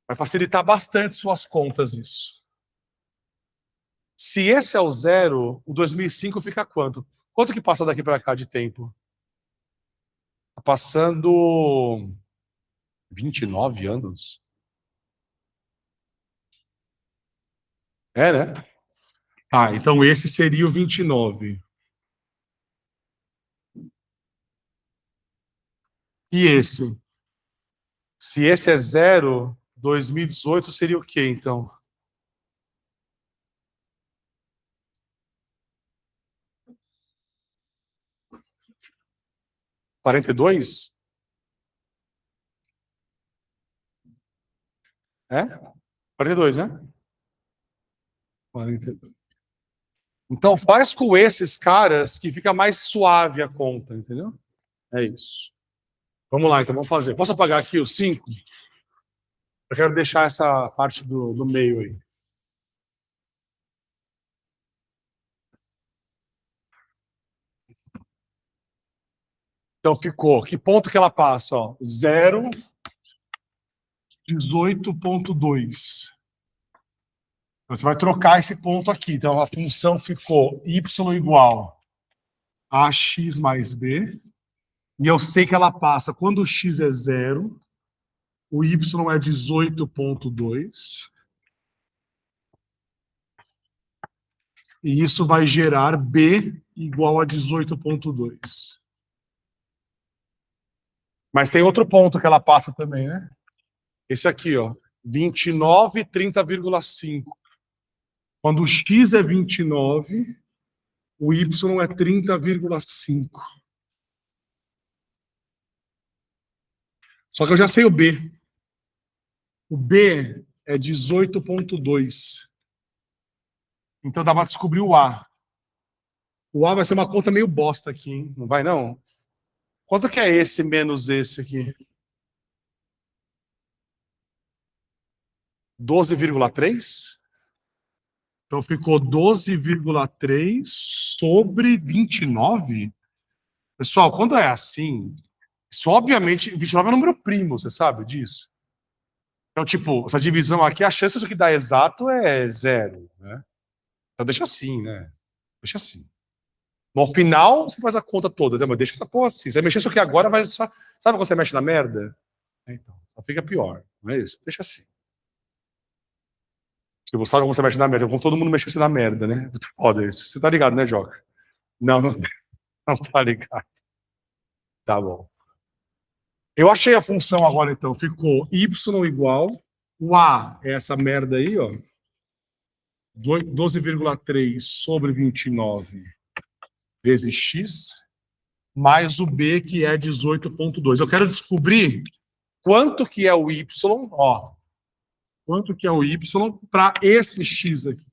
Vai facilitar bastante suas contas isso. Se esse é o zero, o 2005 fica quanto? Quanto que passa daqui para cá de tempo? Tá passando 29 anos. É, né? Ah, então esse seria o 29. E esse? Se esse é zero, 2018 seria o quê, então? 42? É? 42, né? 42. Então faz com esses caras que fica mais suave a conta, entendeu? É isso. Vamos lá, então vamos fazer. Posso apagar aqui os 5? Eu quero deixar essa parte do meio aí. Então ficou. Que ponto que ela passa? 0, 18,2. Então, você vai trocar esse ponto aqui. Então a função ficou y igual a x mais b. E eu sei que ela passa, quando o x é 0, o y é 18,2. E isso vai gerar b igual a 18,2. Mas tem outro ponto que ela passa também, né? Esse aqui, ó, 29, 30,5. Quando o x é 29, o y é 30,5. Só que eu já sei o b. O b é 18,2. Então dá para descobrir o a. O a vai ser uma conta meio bosta aqui, hein? Não vai, não? Quanto que é esse menos esse aqui? 12,3? Então ficou 12,3 sobre 29? Pessoal, quando é assim, isso obviamente, 29 é um número primo, você sabe disso? Então, tipo, essa divisão aqui, a chance disso que dá exato é 0, né? Então deixa assim, né? Deixa assim. No final, você faz a conta toda, né? Mas deixa essa porra assim. Você vai mexer isso aqui agora, vai só... Sabe quando você mexe na merda? Então, só fica pior, não é isso? Deixa assim. Tipo, sabe como você mexe na merda? Como todo mundo mexesse na merda, né? Muito foda isso. Você tá ligado, né, Joca? Não, não tá ligado. Tá bom. Eu achei a função agora, então. Ficou y igual. O a é essa merda aí, ó. 12,3 sobre 29 vezes x, mais o b, que é 18,2. Eu quero descobrir quanto que é o y, ó. Quanto que é o y para esse x aqui.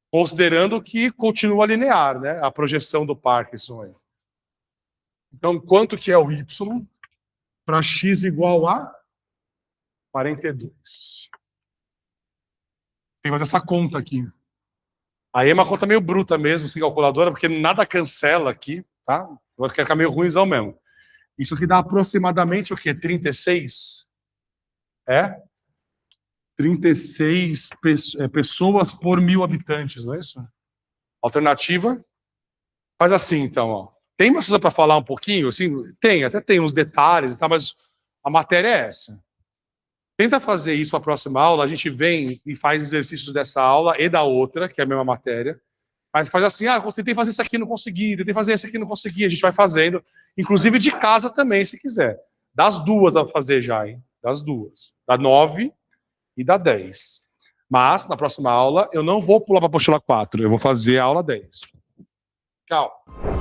Considerando que continua linear, né? A projeção do Parkinson aí. Então, quanto que é o y para x igual a 42? Tem que fazer essa conta aqui. Aí é uma conta meio bruta mesmo, sem calculadora, porque nada cancela aqui, tá? Vai ficar meio ruimzão mesmo. Isso aqui dá aproximadamente o quê? 36? É? 36 pessoas por 1.000 habitantes, não é isso? Alternativa? Faz assim, então, ó. Tem mais coisa para falar um pouquinho? Assim, tem, até tem uns detalhes e tal, mas a matéria é essa. Tenta fazer isso para a próxima aula, a gente vem e faz exercícios dessa aula e da outra, que é a mesma matéria, mas faz assim, eu tentei fazer isso aqui, não consegui, tentei fazer isso aqui, não consegui, a gente vai fazendo, inclusive de casa também, se quiser. Das duas dá para fazer já, hein? Das duas. Da 9 e da 10. Mas, na próxima aula, eu não vou pular para a apostila 4, eu vou fazer a aula 10. Tchau.